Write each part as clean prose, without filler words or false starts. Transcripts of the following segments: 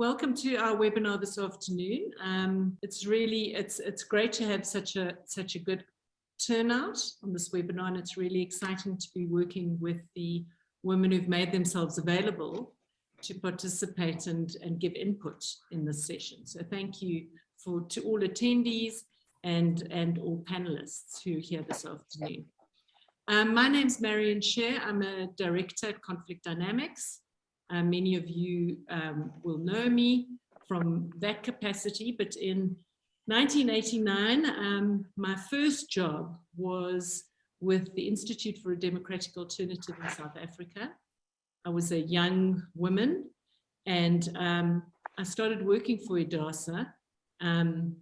Welcome to our webinar this afternoon. It's great to have such a good turnout on this webinar, and it's really exciting to be working with the women who've made themselves available to participate and give input in this session. So thank you to all attendees and all panelists who are here this afternoon. My name's Marion Shaer. I'm a director at Conflict Dynamics. Many of you will know me from that capacity, but in 1989, my first job was with the Institute for a Democratic Alternative in South Africa. I was a young woman, and I started working for IDASA. And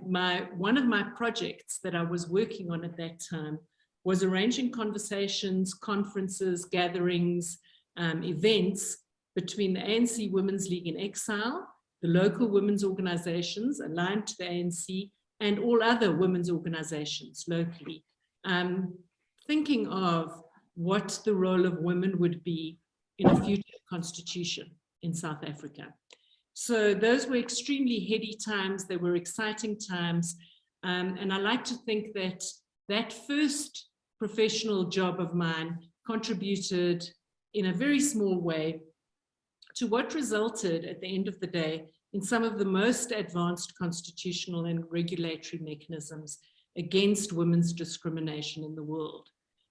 one of my projects that I was working on at that time was arranging conversations, conferences, gatherings, events between the ANC Women's League in Exile, the local women's organizations aligned to the ANC, and all other women's organizations locally, thinking of what the role of women would be in a future constitution in South Africa. So those were extremely heady times. They were exciting times. And I like to think that that first professional job of mine contributed in a very small way to what resulted at the end of the day in some of the most advanced constitutional and regulatory mechanisms against women's discrimination in the world.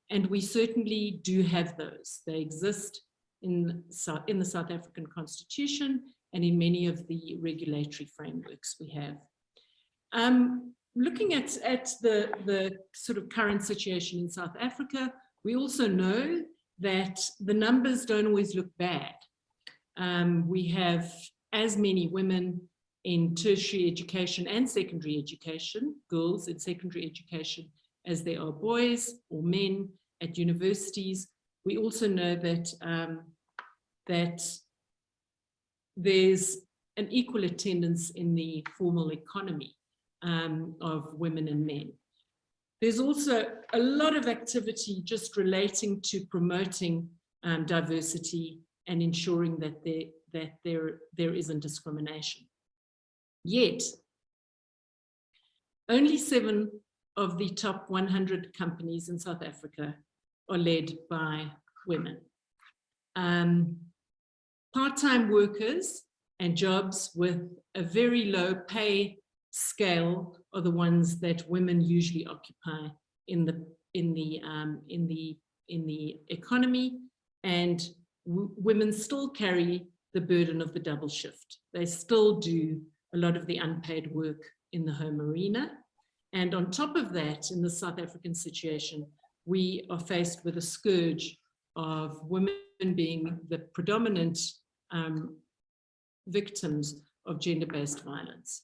And we certainly do have those. They exist in the South African Constitution and in many of the regulatory frameworks we have. Looking at the sort of current situation in South Africa, we also know that the numbers don't always look bad. We have as many women in tertiary education and secondary education, girls in secondary education, as there are boys or men at universities. We also know that, that there's an equal attendance in the formal economy of women and men. There's also a lot of activity just relating to promoting diversity and ensuring that there isn't discrimination. Yet, only 7 of the top 100 companies in South Africa are led by women. Part-time workers and jobs with a very low pay scale are the ones that women usually occupy in the economy, and women still carry the burden of the double shift. They still do a lot of the unpaid work in the home arena. And on top of that, in the South African situation, we are faced with a scourge of women being the predominant victims of gender-based violence.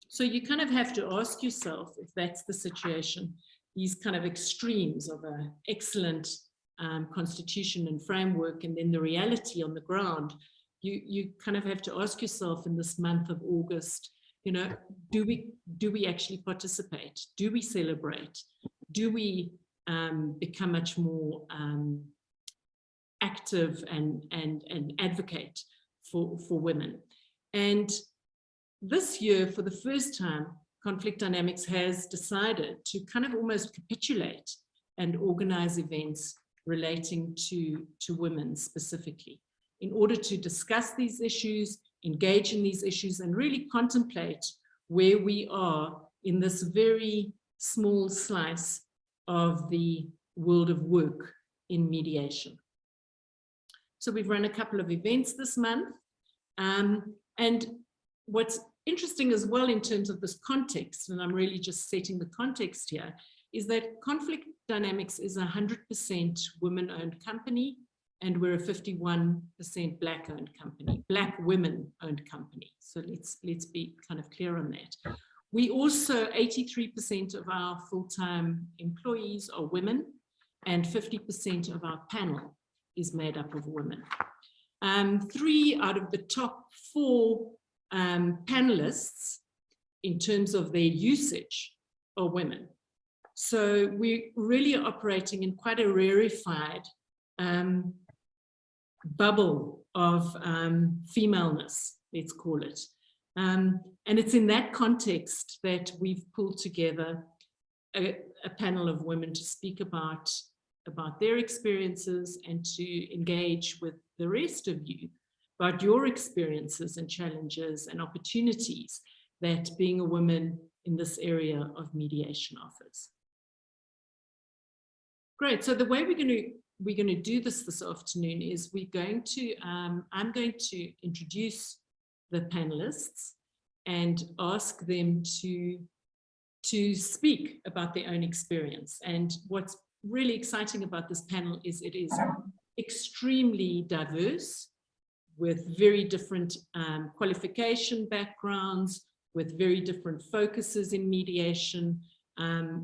So you kind of have to ask yourself, if that's the situation, these kind of extremes of an excellent constitution and framework, and then the reality on the ground, you kind of have to ask yourself in this month of August, you know, do we actually participate? Do we celebrate? Do we become much more active and advocate for women? And this year, for the first time, Conflict Dynamics has decided to kind of almost capitulate and organize events relating to women specifically, in order to discuss these issues, engage in these issues, and really contemplate where we are in this very small slice of the world of work in mediation. So we've run a couple of events this month. And what's interesting as well in terms of this context, and I'm really just setting the context here, is that Conflict Dynamics is a 100% women-owned company, and we're a 51% Black-owned company, Black women-owned company. So let's be kind of clear on that. We also, 83% of our full-time employees are women, and 50% of our panel is made up of women. 3 out of the top 4 panelists in terms of their usage are women. So we really are operating in quite a rarefied bubble of femaleness, let's call it. And it's in that context that we've pulled together a panel of women to speak about their experiences and to engage with the rest of you about your experiences and challenges and opportunities that being a woman in this area of mediation offers. Great. So the way we're going to do this afternoon is I'm going to introduce the panelists and ask them to speak about their own experience. And what's really exciting about this panel is it is extremely diverse, with very different qualification backgrounds, with very different focuses in mediation,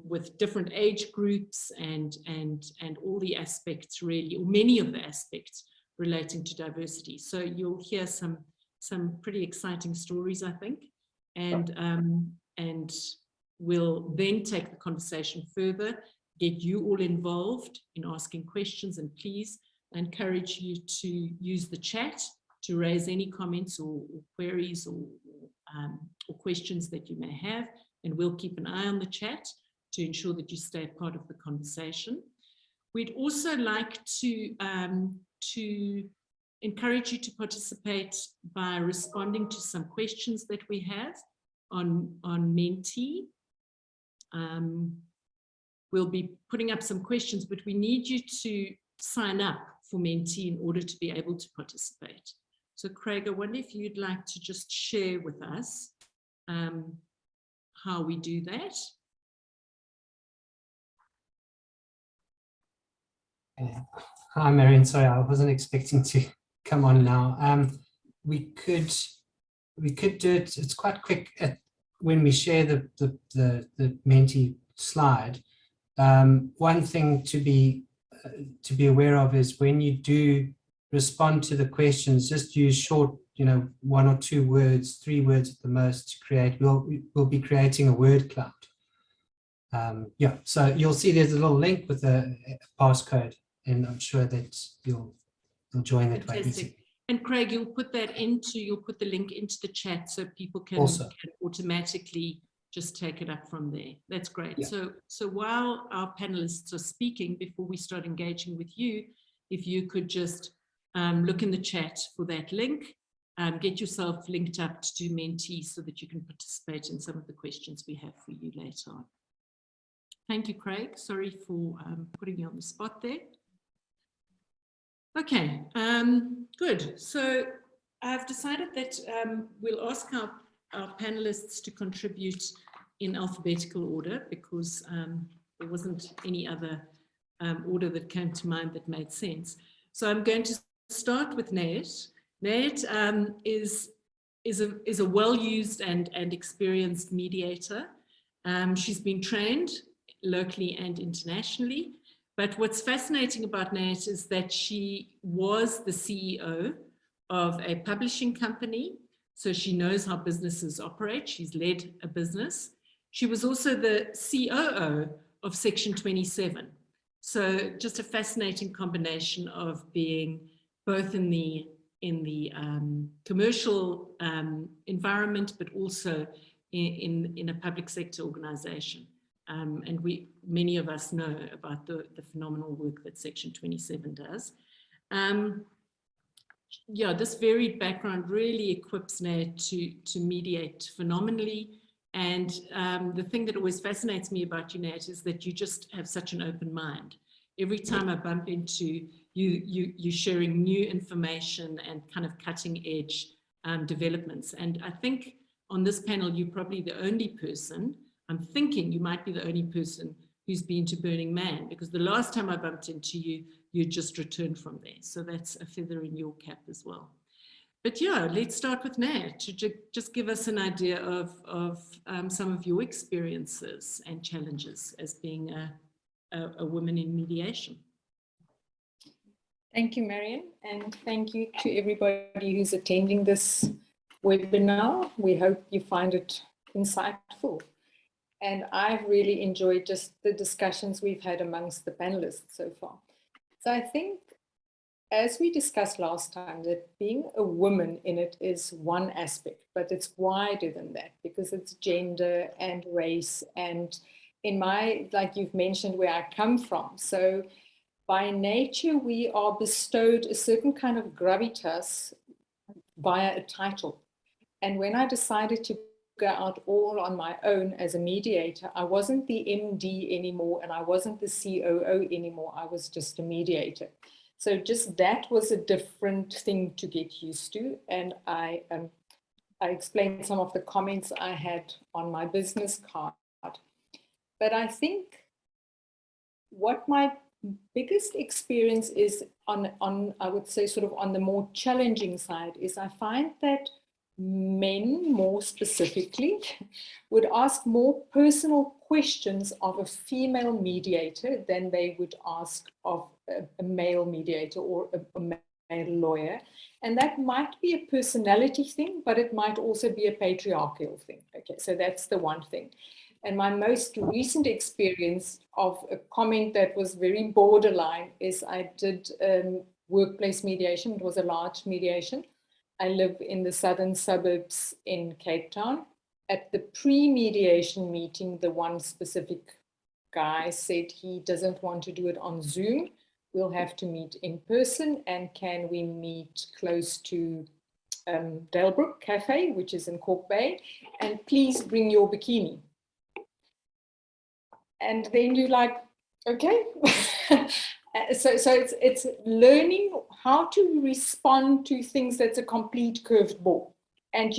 with different age groups and all the aspects really, or many of the aspects relating to diversity. So you'll hear some pretty exciting stories, I think, and we'll then take the conversation further, get you all involved in asking questions, and please, I encourage you to use the chat to raise any comments or queries or questions that you may have, and we'll keep an eye on the chat to ensure that you stay part of the conversation. We'd also like to encourage you to participate by responding to some questions that we have on Menti. We'll be putting up some questions, but we need you to sign up for Menti in order to be able to participate. So Craig, I wonder if you'd like to just share with us how we do that. Hi, Marion. Sorry, I wasn't expecting to come on now. We could do it. It's quite quick when we share the Menti slide. One thing to be aware of is when you do respond to the questions, just use short, 1 or 2 words, 3 words at the most to create. We'll be creating a word cloud. Yeah, so you'll see there's a little link with a passcode, and I'm sure that you'll join that way easy. And Craig, you'll put the link into the chat so people can automatically just take it up from there. That's great. Yeah. So while our panelists are speaking, before we start engaging with you, if you could just look in the chat for that link, get yourself linked up to do Menti so that you can participate in some of the questions we have for you later on. Thank you, Craig. Sorry for putting you on the spot there. Okay, good. So I've decided that we'll ask our panelists to contribute in alphabetical order because there wasn't any other order that came to mind that made sense. So I'm going to start with Nayet. Nayet is a well-used and experienced mediator. She's been trained locally and internationally. But what's fascinating about Nayet is that she was the CEO of a publishing company, so she knows how businesses operate. She's led a business. She was also the COO of Section 27. So just a fascinating combination of being both in the commercial environment, but also in a public sector organization. And many of us know about the phenomenal work that Section 27 does. Yeah, this varied background really equips Nayet to mediate phenomenally. And the thing that always fascinates me about you, Nayet, is that you just have such an open mind. Every time I bump into you sharing new information and kind of cutting edge developments. And I think on this panel, you're probably the only person, I'm thinking you might be the only person who's been to Burning Man, because the last time I bumped into you, you just returned from there. So that's a feather in your cap as well. But yeah, let's start with Nayet to just give us an idea of some of your experiences and challenges as being a woman in mediation. Thank you, Marion, and thank you to everybody who's attending this webinar. We hope you find it insightful. And I've really enjoyed just the discussions we've had amongst the panelists so far. So I think as we discussed last time, that being a woman in it is one aspect, but it's wider than that because it's gender and race and in my, like you've mentioned, where I come from. So by nature, we are bestowed a certain kind of gravitas via a title. And when I decided to go out all on my own as a mediator, I wasn't the MD anymore and I wasn't the COO anymore. I was just a mediator. So just that was a different thing to get used to. And I explained some of the comments I had on my business card. But I think what my biggest experience is on I would say sort of on the more challenging side is I find that men more specifically would ask more personal questions of a female mediator than they would ask of a male mediator or a male lawyer. And that might be a personality thing, but it might also be a patriarchal thing. Okay, so that's the one thing. And my most recent experience of a comment that was very borderline is I did workplace mediation. It was a large mediation. I live in the southern suburbs in Cape Town. At the pre-mediation meeting, the one specific guy said he doesn't want to do it on Zoom. We'll have to meet in person, and can we meet close to Delbrook Cafe, which is in Cork Bay, and please bring your bikini. And then you're like, okay. So it's learning how to respond to things that's a complete curved ball. And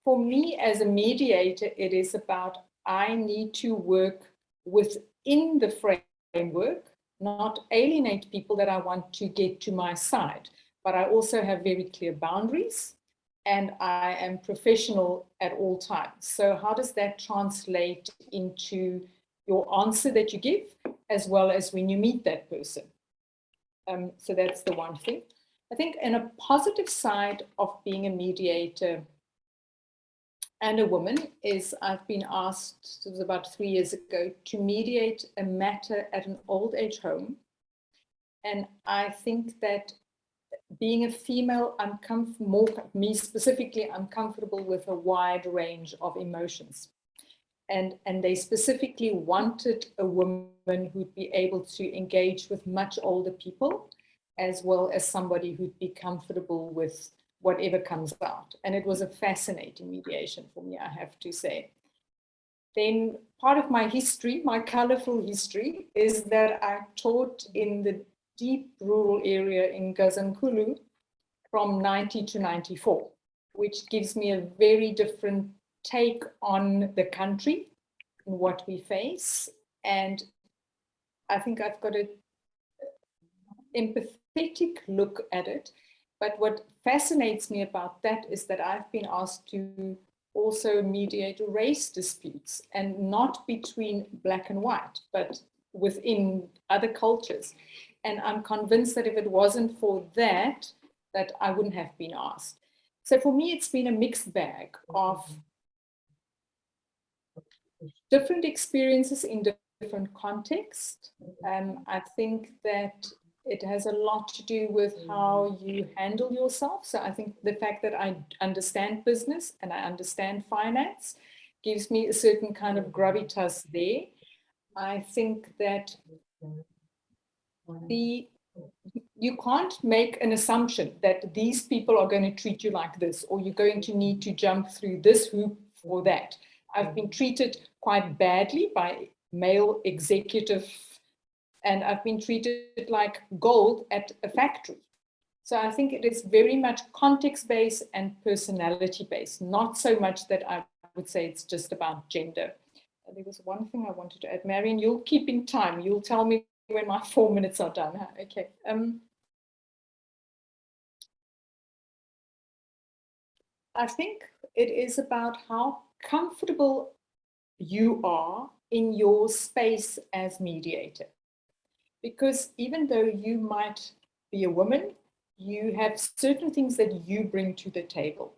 for me as a mediator, it is about I need to work within the framework, not alienate people that I want to get to my side. But I also have very clear boundaries and I am professional at all times. So how does that translate into your answer that you give, as well as when you meet that person? So that's the one thing. I think in a positive side of being a mediator and a woman is I've been asked, it was about 3 years ago, to mediate a matter at an old age home. And I think that being a female, me specifically, I'm comfortable with a wide range of emotions. And they specifically wanted a woman who'd be able to engage with much older people, as well as somebody who'd be comfortable with whatever comes out. And it was a fascinating mediation for me, I have to say. Then part of my history, my colorful history, is that I taught in the deep rural area in Gazankulu from 90 to 94, which gives me a very different take on the country and what we face. And I think I've got an empathetic look at it. But what fascinates me about that is that I've been asked to also mediate race disputes, and not between black and white, but within other cultures. And I'm convinced that if it wasn't for that, that I wouldn't have been asked. So for me, it's been a mixed bag of different experiences in different contexts. I think that it has a lot to do with how you handle yourself. So I think the fact that I understand business and I understand finance gives me a certain kind of gravitas there. I think that you can't make an assumption that these people are going to treat you like this, or you're going to need to jump through this hoop or that. I've been treated quite badly by male executive, and I've been treated like gold at a factory. So I think it is very much context-based and personality-based, not so much that I would say it's just about gender. There was one thing I wanted to add. Marion, you'll keep in time. You'll tell me when my 4 minutes are done. Huh? Okay. I think it is about how comfortable you are in your space as mediator. Because even though you might be a woman, you have certain things that you bring to the table.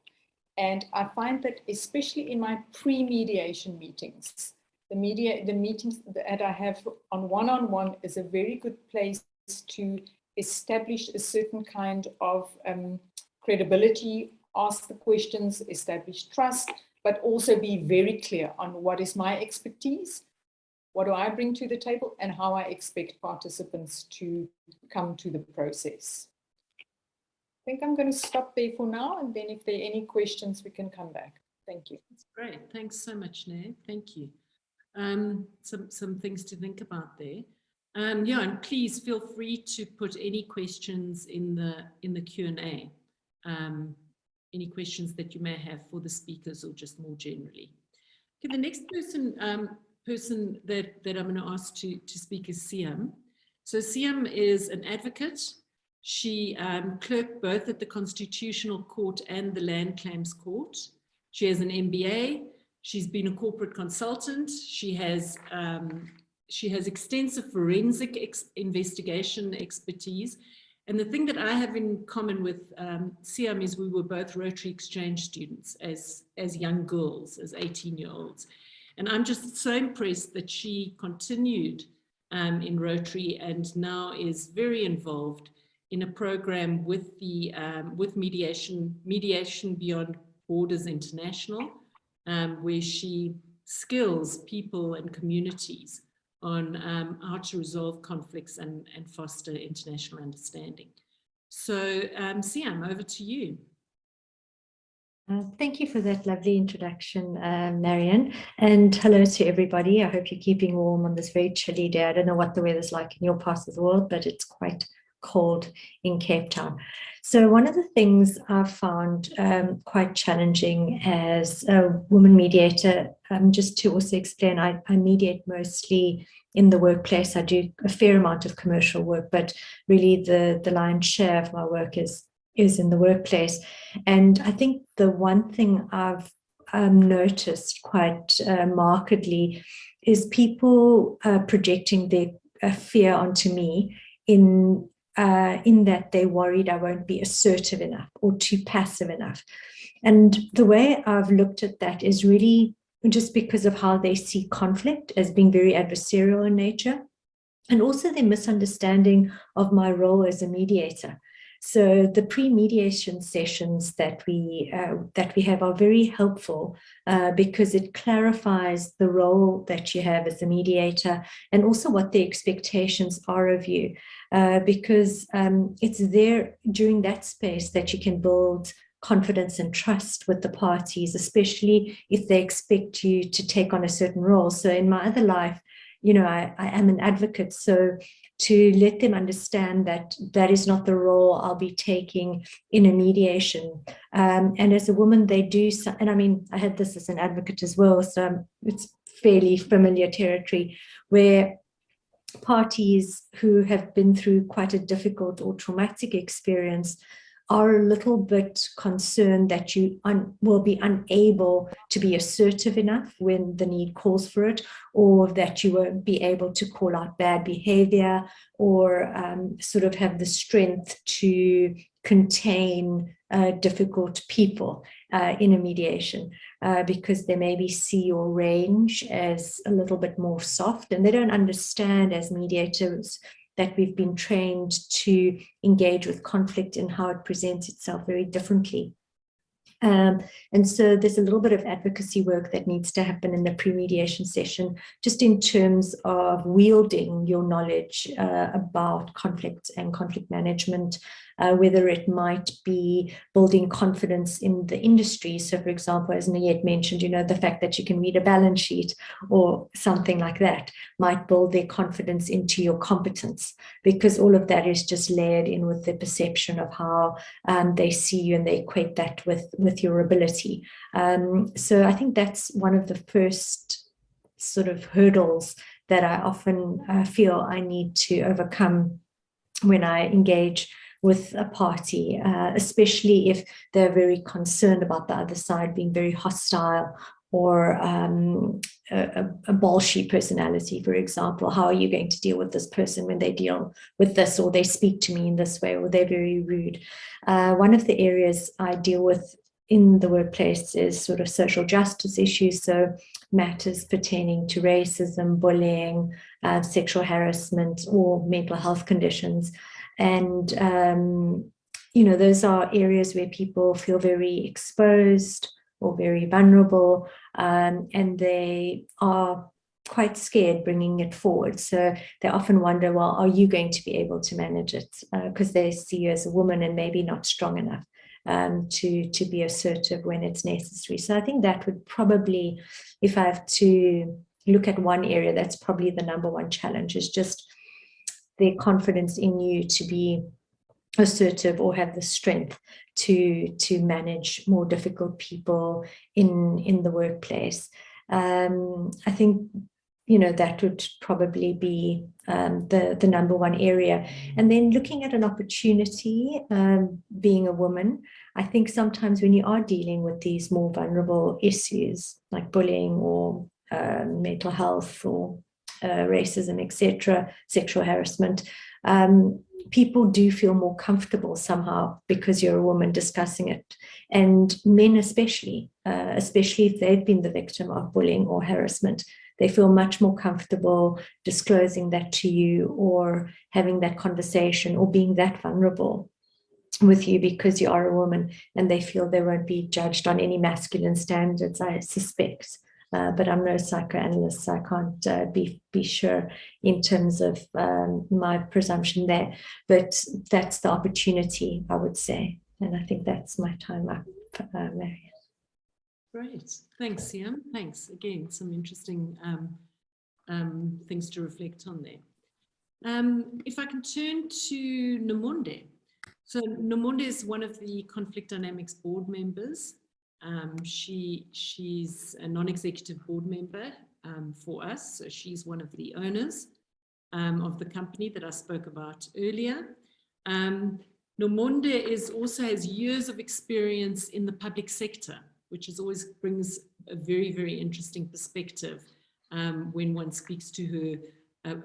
And I find that especially in my pre-mediation meetings, the meetings that I have on one-on-one is a very good place to establish a certain kind of credibility, ask the questions, establish trust, but also be very clear on what is my expertise, what do I bring to the table, and how I expect participants to come to the process. I think I'm going to stop there for now, and then if there are any questions, we can come back. Thank you. That's great. Thanks so much, Nair. Thank you. Some things to think about there. Yeah, and please feel free to put any questions in the Q&A. Any questions that you may have for the speakers or just more generally. Okay, the next person that I'm going to ask to speak is Siam. So Siam is an advocate. She clerked both at the Constitutional Court and the Land Claims Court. She has an MBA. She's been a corporate consultant. She has extensive forensic investigation expertise. And the thing that I have in common with Siam is we were both Rotary Exchange students as young girls, as 18-year-olds. And I'm just so impressed that she continued in Rotary and now is very involved in a program with the Mediation Beyond Borders International, where she skills people and communities on how to resolve conflicts and foster international understanding. So Siam, over to you. Thank you for that lovely introduction, Marion, and hello to everybody. I hope you're keeping warm on this very chilly day. I don't know what the weather's like in your part of the world, but it's quite cold in Cape Town. So one of the things I've found quite challenging as a woman mediator, just to also explain, I mediate mostly in the workplace. I do a fair amount of commercial work, but really the lion's share of my work is in the workplace. And I think the one thing I've noticed quite markedly is people projecting their fear onto me in that they're worried I won't be assertive enough or too passive enough. And the way I've looked at that is really just because of how they see conflict as being very adversarial in nature, and also their misunderstanding of my role as a mediator. So the pre-mediation sessions that we have are very helpful because it clarifies the role that you have as a mediator and also what the expectations are of you, because it's there during that space that you can build confidence and trust with the parties, especially if they expect you to take on a certain role. So in my other life, you know, I am an advocate, so to let them understand that that is not the role I'll be taking in a mediation. And as a woman, they do, and I mean, I had this as an advocate as well, so it's fairly familiar territory, where parties who have been through quite a difficult or traumatic experience are a little bit concerned that you will be unable to be assertive enough when the need calls for it, or that you won't be able to call out bad behavior or sort of have the strength to contain difficult people in a mediation, because they maybe see your range as a little bit more soft, and they don't understand as mediators that we've been trained to engage with conflict and how it presents itself very differently. And so there's a little bit of advocacy work that needs to happen in the pre-mediation session, just in terms of wielding your knowledge about conflict and conflict management, whether it might be building confidence in the industry. So for example, as Nayet mentioned, you know, the fact that you can read a balance sheet or something like that might build their confidence into your competence, because all of that is just layered in with the perception of how they see you, and they equate that with your ability. So I think that's one of the first sort of hurdles that I often feel I need to overcome when I engage with a party, especially if they're very concerned about the other side being very hostile, or a bullshit personality, for example. How are you going to deal with this person when they deal with this, or they speak to me in this way, or they're very rude? One of the areas I deal with in the workplace is sort of social justice issues, so matters pertaining to racism, bullying, sexual harassment, or mental health conditions. And, you know, those are areas where people feel very exposed or very vulnerable, and they are quite scared bringing it forward. So they often wonder, well, are you going to be able to manage it? Because they see you as a woman and maybe not strong enough to be assertive when it's necessary. So I think that would probably, if I have to look at one area, that's probably the number one challenge, is just their confidence in you to be assertive or have the strength to manage more difficult people in the workplace. I think, you know, that would probably be the number one area. And then looking at an opportunity, being a woman, I think sometimes when you are dealing with these more vulnerable issues like bullying or mental health or racism, etc., sexual harassment, people do feel more comfortable somehow because you're a woman discussing it. And men especially if they've been the victim of bullying or harassment, they feel much more comfortable disclosing that to you or having that conversation or being that vulnerable with you because you are a woman, and they feel they won't be judged on any masculine standards, I suspect. But I'm no psychoanalyst, so I can't be sure in terms of my presumption there. But that's the opportunity, I would say. And I think that's my time up, Marion. Great. Thanks, Siam. Thanks. Again, some interesting things to reflect on there. If I can turn to Nomonde. So Nomonde is one of the Conflict Dynamics board members. She's a non-executive board member for us. So she's one of the owners of the company that I spoke about earlier. Nomonde also has years of experience in the public sector, which always brings a very, very interesting perspective when one speaks to her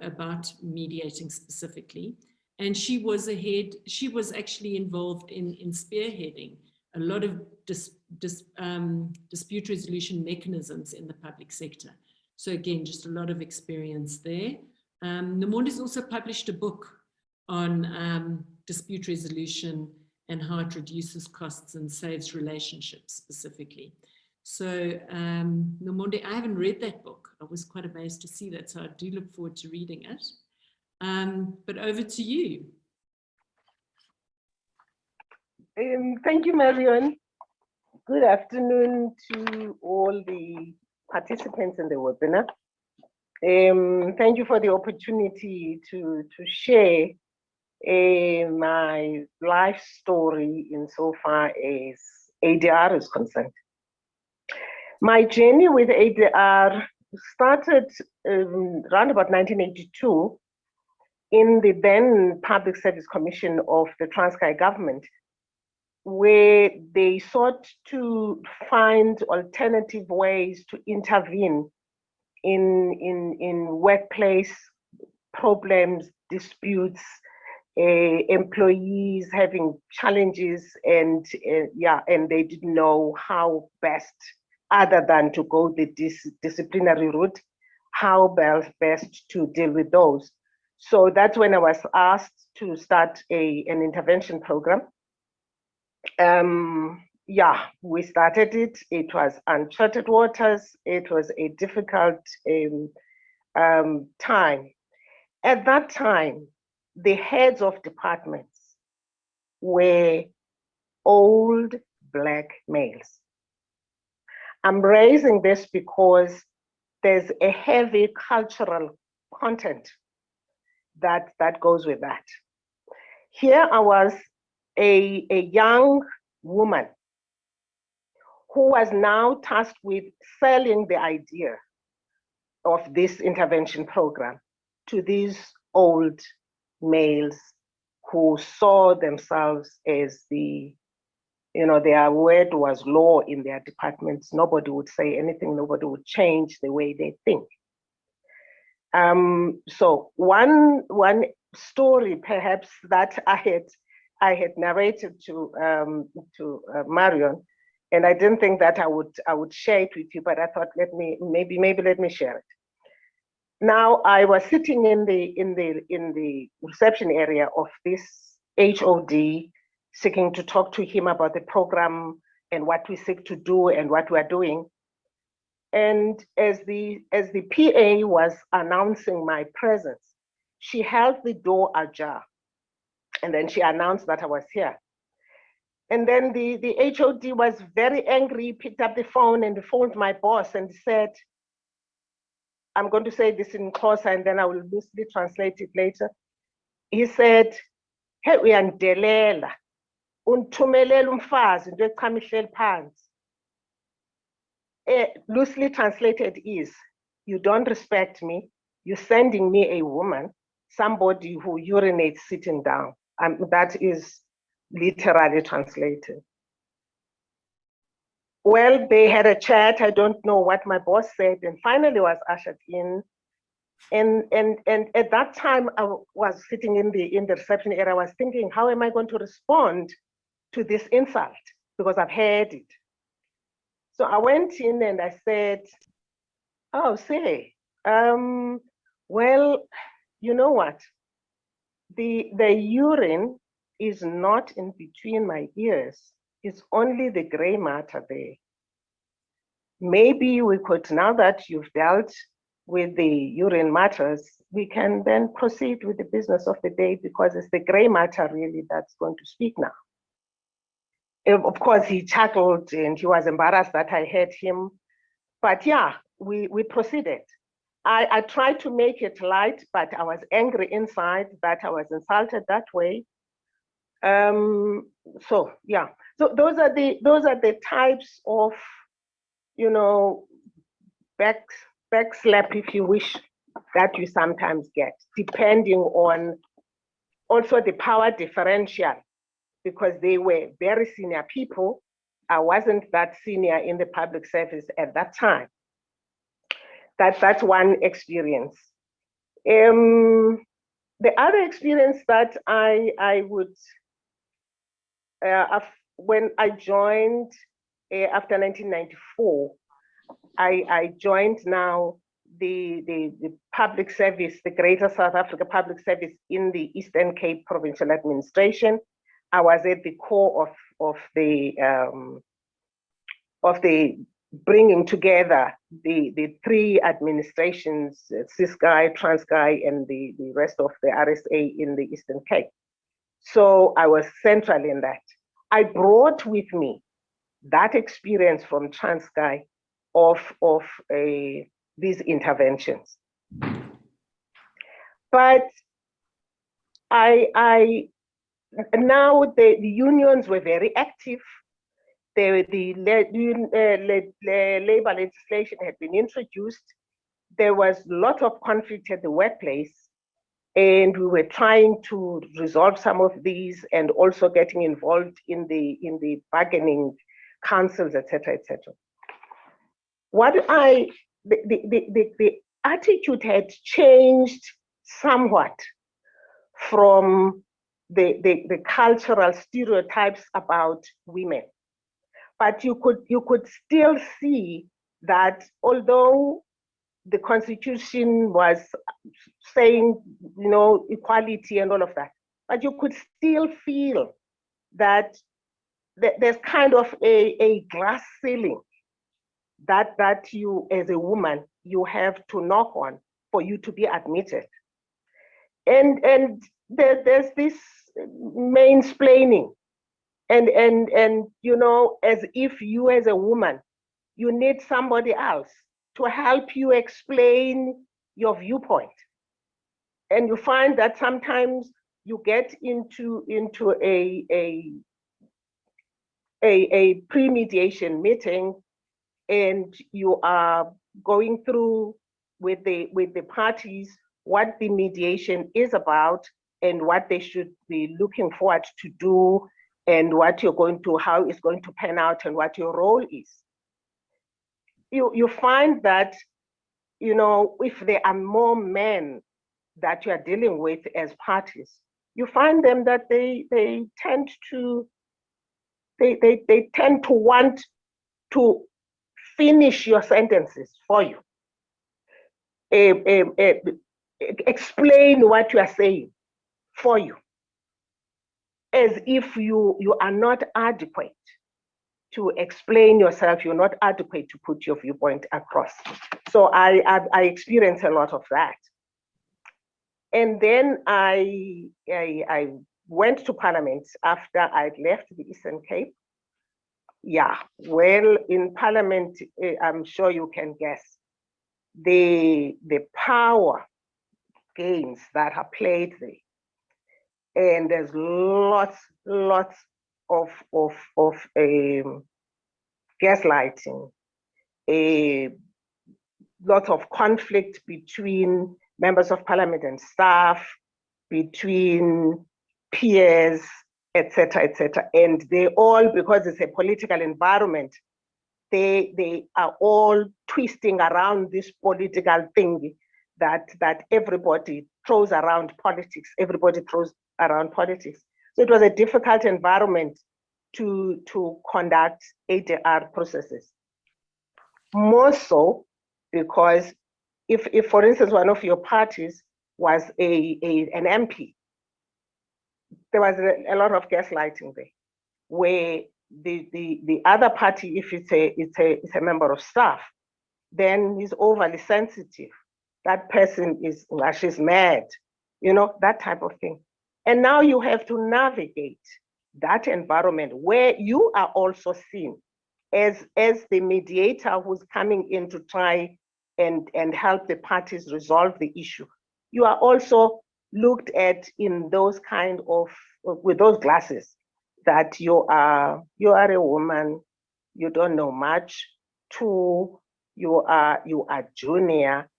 about mediating specifically. And she was actually involved in spearheading a lot of dispute resolution mechanisms in the public sector. So again, just a lot of experience there. Nomonde has also published a book on dispute resolution and how it reduces costs and saves relationships specifically. So Nomonde, I haven't read that book. I was quite amazed to see that, so I do look forward to reading it. But over to you. Thank you, Marion. Good afternoon to all the participants in the webinar. Thank you for the opportunity to share my life story insofar as ADR is concerned. My journey with ADR started around about 1982 in the then Public Service Commission of the Transkei government, where they sought to find alternative ways to intervene in workplace problems, disputes, employees having challenges, and they didn't know how best, other than to go the disciplinary route, how best to deal with those. So that's when I was asked to start an intervention program. We started it. It was uncharted waters. It was a difficult time. At that time, the heads of departments were old Black males. I'm raising this because there's a heavy cultural content that goes with that. Here I was, a young woman who was now tasked with selling the idea of this intervention program to these old males who saw themselves as their word was law in their departments. Nobody would say anything, nobody would change the way they think. So one story perhaps that I had narrated to Marion, and I didn't think that I would share it with you, but I thought let me share it. Now I was sitting in the reception area of this HOD, seeking to talk to him about the program and what we seek to do and what we are doing. And as the PA was announcing my presence, she held the door ajar, and then she announced that I was here. And then the HOD was very angry, picked up the phone and phoned my boss and said, I'm going to say this in Xhosa and then I will loosely translate it later. He said, hey, uyandidelela, unthumelela umfazi into echama ihleli phansi. Loosely translated is, you don't respect me, you're sending me a woman, somebody who urinates sitting down. That is literally translated. Well, they had a chat. I don't know what my boss said, and finally was ushered in. And at that time, I was sitting in the reception area. I was thinking, how am I going to respond to this insult? Because I've heard it. So I went in and I said, oh, say, well, you know what? The urine is not in between my ears. It's only the gray matter there. Maybe we could, now that you've dealt with the urine matters, we can then proceed with the business of the day, because it's the gray matter really that's going to speak now. Of course, he chuckled and he was embarrassed that I heard him. But yeah, we proceeded. I tried to make it light, but I was angry inside that I was insulted that way. So yeah, so those are the types of, you know, back slap, if you wish, that you sometimes get, depending on also the power differential, because they were very senior people. I wasn't that senior in the public service at that time. That's one experience. The other experience that I would, when I joined after 1994, I joined now the public service, the Greater South Africa Public Service in the Eastern Cape Provincial Administration. I was at the core of the bringing together the three administrations, Ciskei, Transkei, and the rest of the RSA in the Eastern Cape. So I was central in that. I brought with me that experience from Transkei of these interventions. But now the unions were very active. The labor legislation had been introduced. There was a lot of conflict at the workplace, and we were trying to resolve some of these and also getting involved in the bargaining councils, etc., etc. The attitude had changed somewhat from the cultural stereotypes about women. But you could still see that although the Constitution was saying, you know, equality and all of that, but you could still feel that there's kind of a glass ceiling that you, as a woman, you have to knock on for you to be admitted. And there's this mansplaining. And you know, as if you as a woman, you need somebody else to help you explain your viewpoint. And you find that sometimes you get into a pre-mediation meeting, and you are going through with the parties what the mediation is about and what they should be looking forward to do, and what you're going to, how it's going to pan out, and what your role is. You find that, you know, if there are more men that you are dealing with as parties, you find them that they tend to want to finish your sentences for you. explain what you are saying for you, as if you are not adequate to explain yourself, you're not adequate to put your viewpoint across. So I experienced a lot of that. And then I went to Parliament after I'd left the Eastern Cape. Yeah, well, in Parliament, I'm sure you can guess the power games that are played there. And there's lots of gaslighting, a lot of conflict between members of Parliament and staff, between peers, etc., etc. And they all, because it's a political environment, they are all twisting around this political thing that everybody throws around politics. Everybody throws around politics. So it was a difficult environment to conduct ADR processes. More so because if for instance, one of your parties was an MP, there was a lot of gaslighting there, where the other party, if it's a member of staff, then he's overly sensitive. That person is, well, she's mad, you know, that type of thing. And now you have to navigate that environment where you are also seen as the mediator who's coming in to try and help the parties resolve the issue. You are also looked at in those kind of, with those glasses, that you are a woman, you don't know much. 2, you are junior,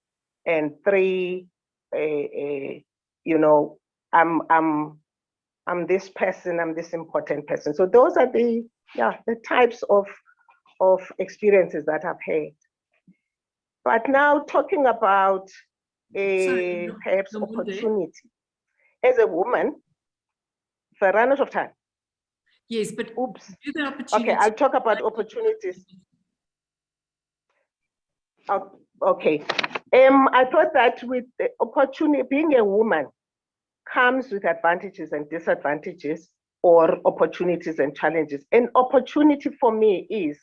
and 3, you know, I'm this person, I'm this important person. So those are the types of experiences that I've had. But now talking about perhaps opportunity. As a woman, if I run out of time. Yes, but oops. Do the opportunity. Okay, I'll talk about opportunities. Okay. I thought that with the opportunity, being a woman comes with advantages and disadvantages, or opportunities and challenges. An opportunity for me is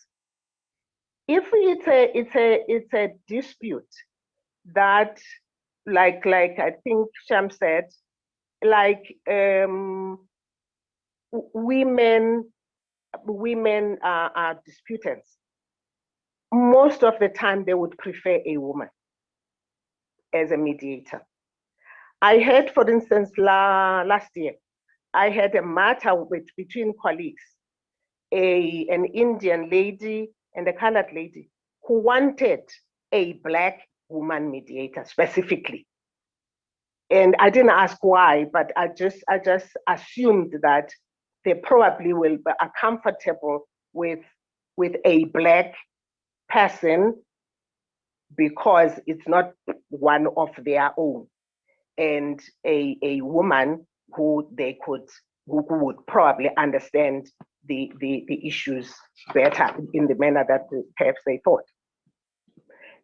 if it's a dispute that, like I think Sham said, like women are disputants. Most of the time, they would prefer a woman as a mediator. I had, for instance, last year, I had a matter between colleagues, an Indian lady and a colored lady who wanted a Black woman mediator specifically. And I didn't ask why, but I just assumed that they probably are comfortable with a Black person because it's not one of their own, and a woman who would probably understand the issues better in the manner that perhaps they thought.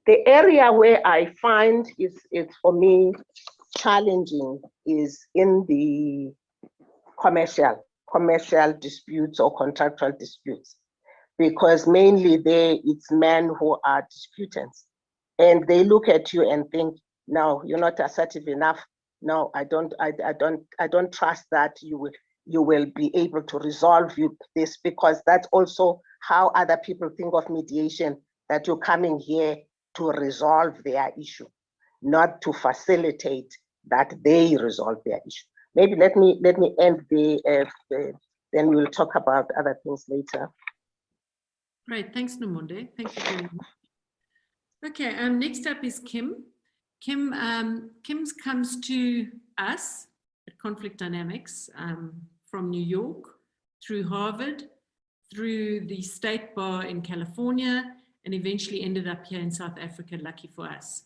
The area where I find it's for me challenging is in the commercial disputes or contractual disputes, because mainly there it's men who are disputants, and they look at you and think, no, you're not assertive enough. No, I don't trust that you will be able to resolve this, because that's also how other people think of mediation, that you're coming here to resolve their issue, not to facilitate that they resolve their issue. Maybe let me end then we'll talk about other things later. Great, thanks, Nomonde. Thank you very much. Okay, next up is Kim. Kim comes to us at Conflict Dynamics from New York, through Harvard, through the State Bar in California, and eventually ended up here in South Africa, lucky for us.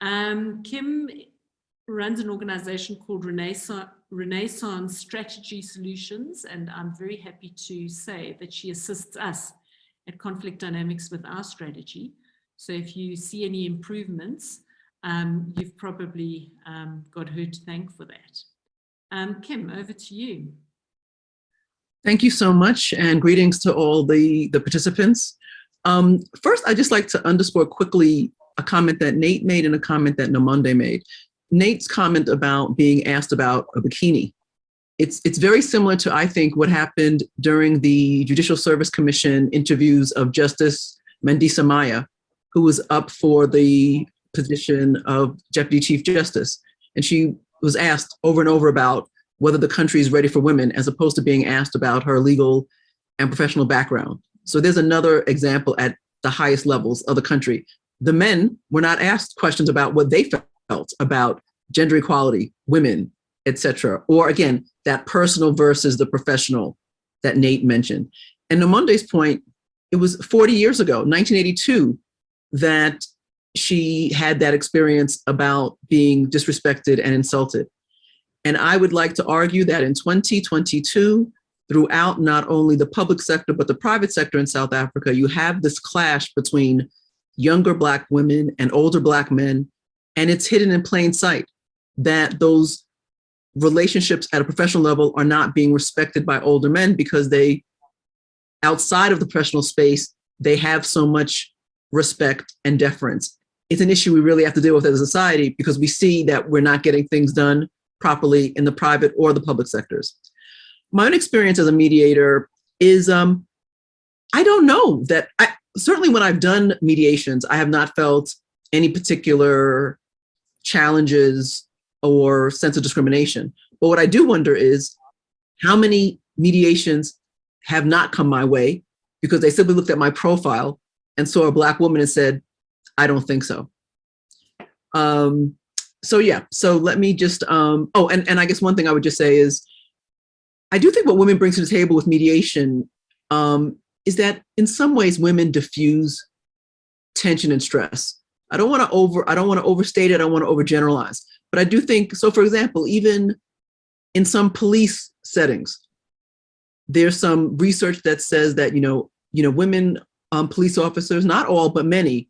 Kim runs an organization called Renaissance Strategy Solutions, and I'm very happy to say that she assists us at Conflict Dynamics with our strategy. So if you see any improvements, you've probably got her to thank for that. Kim, over to you. Thank you so much, and greetings to all the participants. First, I'd just like to underscore quickly a comment that Nate made and a comment that Namonde made. Nate's comment about being asked about a bikini. It's very similar to, I think, what happened during the Judicial Service Commission interviews of Justice Mandisa Maya, who was up for the position of Deputy Chief Justice. And she was asked over and over about whether the country is ready for women, as opposed to being asked about her legal and professional background. So there's another example at the highest levels of the country. The men were not asked questions about what they felt about gender equality, women, etc. Or again, that personal versus the professional that Nate mentioned. And Namonde's point, it was 40 years ago, 1982, that she had that experience about being disrespected and insulted. And I would like to argue that in 2022, throughout not only the public sector, but the private sector in South Africa, you have this clash between younger Black women and older Black men. And it's hidden in plain sight that those relationships at a professional level are not being respected by older men because they, outside of the professional space, they have so much respect and deference. It's an issue we really have to deal with as a society because we see that we're not getting things done properly in the private or the public sectors. My own experience as a mediator is, I don't know that, certainly when I've done mediations, I have not felt any particular challenges or sense of discrimination. But what I do wonder is how many mediations have not come my way because they simply looked at my profile and saw a Black woman and said, I don't think so. So yeah, so let me just, and I guess one thing I would just say is, I do think what women bring to the table with mediation is that in some ways women diffuse tension and stress. I don't want to overstate it, I don't want to overgeneralize, but I do think, so for example, even in some police settings, there's some research that says that, women police officers, not all, but many,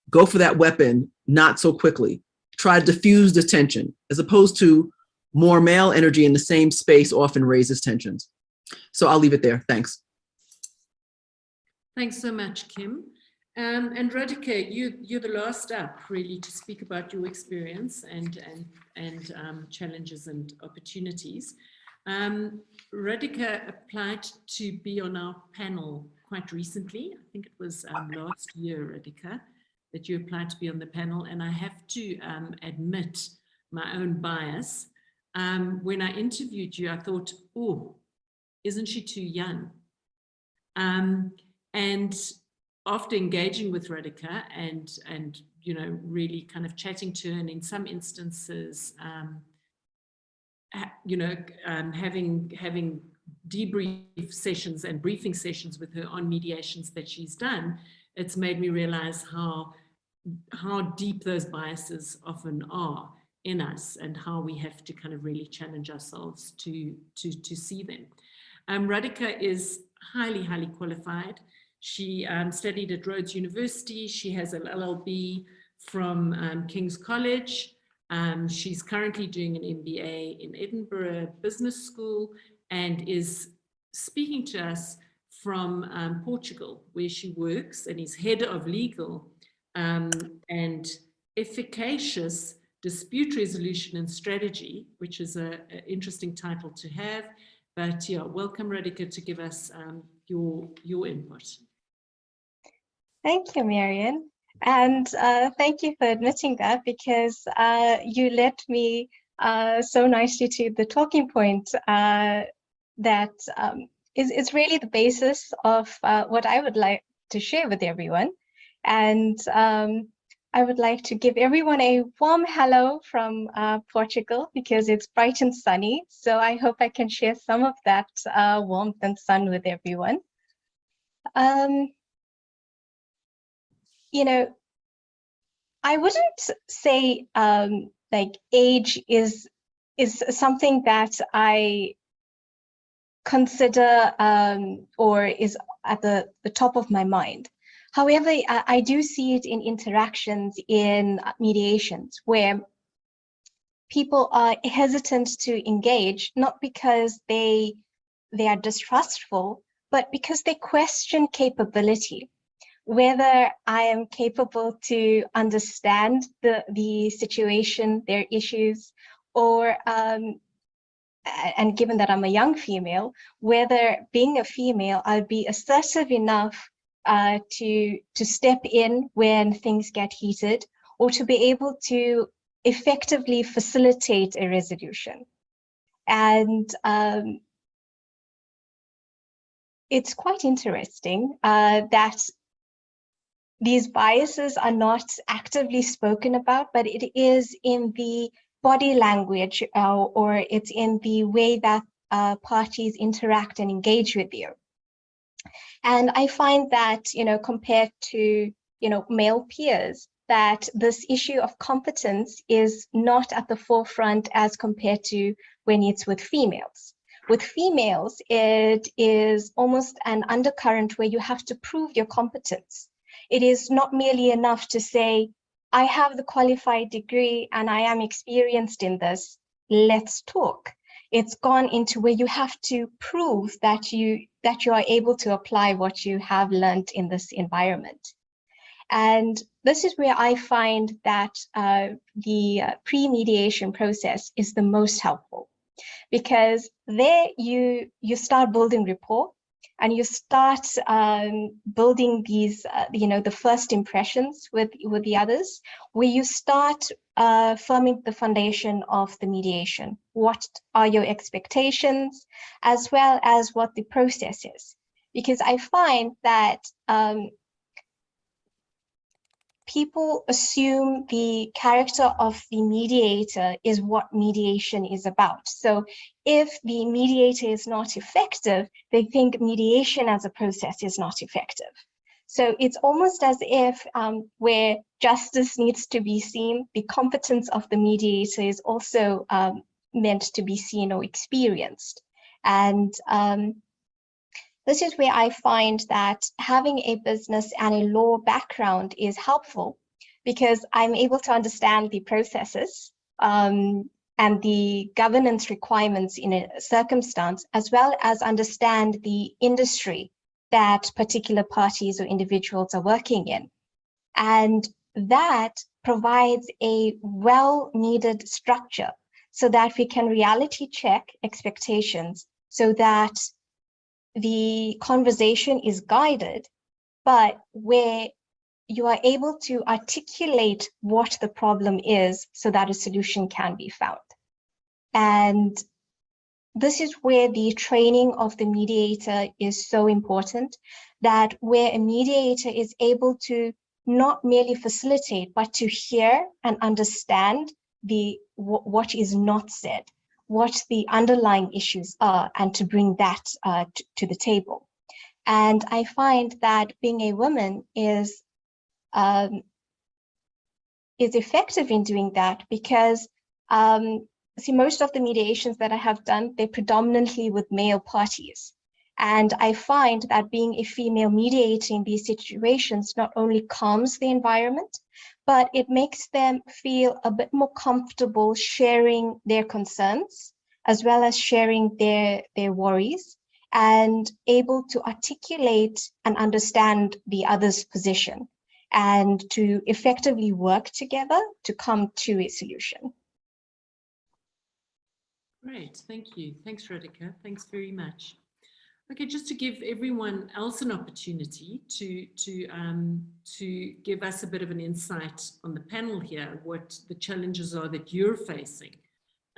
go for that weapon not so quickly, try to diffuse the tension, as opposed to more male energy in the same space often raises tensions. So I'll leave it there. Thanks. Thanks so much, Kim. And Radhika, you're the last up really to speak about your experience and challenges and opportunities. Radhika applied to be on our panel quite recently. I think it was last year, Radhika, that you applied to be on the panel. And I have to admit my own bias. When I interviewed you, I thought, oh, isn't she too young? And after engaging with Radhika and really kind of chatting to her, and in some instances, having debrief sessions and briefing sessions with her on mediations that she's done, it's made me realize how deep those biases often are in us and how we have to kind of really challenge ourselves to see them. Radhika is highly qualified. She studied at Rhodes University. She has an LLB from King's College. She's currently doing an MBA in Edinburgh Business School and is speaking to us from Portugal, where she works and is head of legal and efficacious dispute resolution and strategy, which is an interesting title to have. But yeah, welcome Radhika to give us your input. Thank you, Marion. And thank you for admitting that, because you led me so nicely to the talking point that is really the basis of what I would like to share with everyone. And I would like to give everyone a warm hello from Portugal, because it's bright and sunny. So I hope I can share some of that warmth and sun with everyone. I wouldn't say like age is something that I consider or is at the top of my mind. However, I do see it in interactions in mediations where people are hesitant to engage, not because they are distrustful, but because they question capability, whether I am capable to understand the situation, their issues, or and given that I'm a young female, whether being a female, I'll be assertive enough to step in when things get heated, or to be able to effectively facilitate a resolution. And it's quite interesting that these biases are not actively spoken about, but it is in the body language or it's in the way that parties interact and engage with you. And I find that, compared to, male peers, that this issue of competence is not at the forefront as compared to when it's with females. With females, it is almost an undercurrent where you have to prove your competence. It is not merely enough to say, I have the qualified degree and I am experienced in this, let's talk. It's gone into where you have to prove that you are able to apply what you have learned in this environment. And this is where I find that the pre-mediation process is the most helpful, because there you start building rapport and you start building these, the first impressions with the others, where you start forming the foundation of the mediation. What are your expectations, as well as what the process is? Because I find that people assume the character of the mediator is what mediation is about. So if the mediator is not effective, they think mediation as a process is not effective. So it's almost as if where justice needs to be seen, the competence of the mediator is also meant to be seen or experienced. And this is where I find that having a business and a law background is helpful, because I'm able to understand the processes and the governance requirements in a circumstance, as well as understand the industry that particular parties or individuals are working in. And that provides a well-needed structure so that we can reality check expectations, so that the conversation is guided, but where you are able to articulate what the problem is so that a solution can be found. And this is where the training of the mediator is so important, that where a mediator is able to not merely facilitate, but to hear and understand what is not said, what the underlying issues are, and to bring that to the table. And I find that being a woman is effective in doing that, because see, most of the mediations that I have done, they're predominantly with male parties. And I find that being a female mediator in these situations not only calms the environment, but it makes them feel a bit more comfortable sharing their concerns, as well as sharing their worries, and able to articulate and understand the other's position, and to effectively work together to come to a solution. Great, thank you. Thanks, Radhika. Thanks very much. Okay, just to give everyone else an opportunity to give us a bit of an insight on the panel here, what the challenges are that you're facing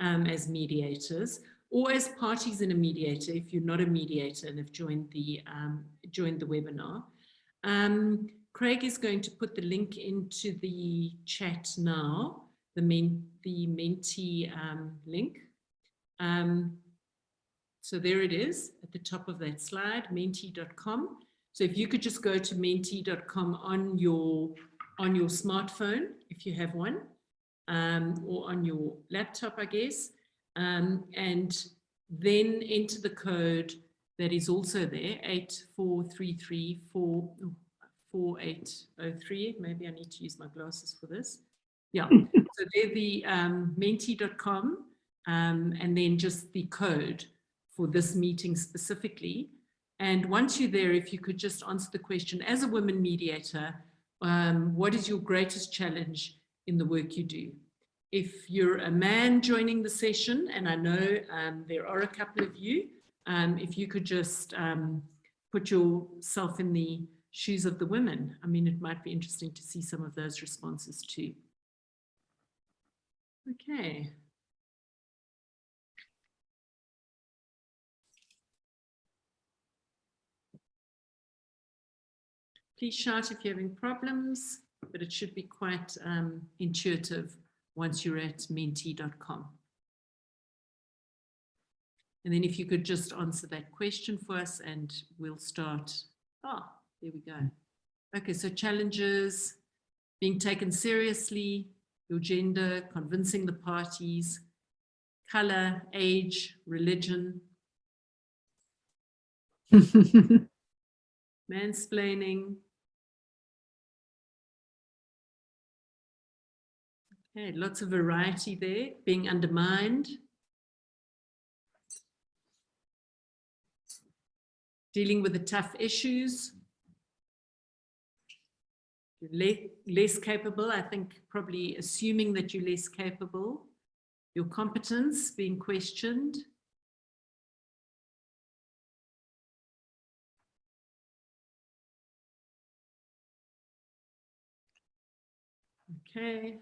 as mediators, or as parties in a mediator, if you're not a mediator and have joined the webinar. Craig is going to put the link into the chat now, the Menti link. So there it is at the top of that slide, menti.com. So if you could just go to menti.com on your smartphone, if you have one, or on your laptop, I guess, and then enter the code that is also there, 84334 4803. Maybe I need to use my glasses for this. Yeah, so they're the menti.com, and then just the code for this meeting specifically. And once you're there, if you could just answer the question, as a women mediator, what is your greatest challenge in the work you do? If you're a man joining the session, and I know there are a couple of you, if you could just put yourself in the shoes of the women. I mean, it might be interesting to see some of those responses too. Okay. Please shout if you're having problems, but it should be quite intuitive once you're at menti.com. And then if you could just answer that question for us and we'll start. Ah, there we go. Okay, so challenges, being taken seriously, your gender, convincing the parties, color, age, religion, mansplaining. Okay, lots of variety there, being undermined. Dealing with the tough issues. You're less capable, I think probably assuming that you're less capable. Your competence being questioned. Okay.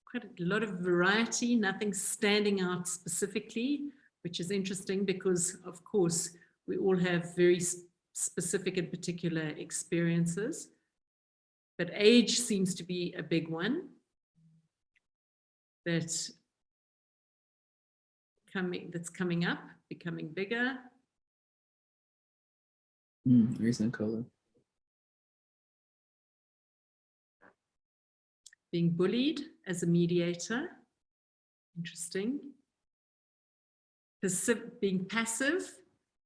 Quite a lot of variety, nothing standing out specifically, which is interesting because, of course, we all have very specific and particular experiences. But age seems to be a big one that's coming up, becoming bigger. Race and color. Being bullied as a mediator, interesting. Being passive,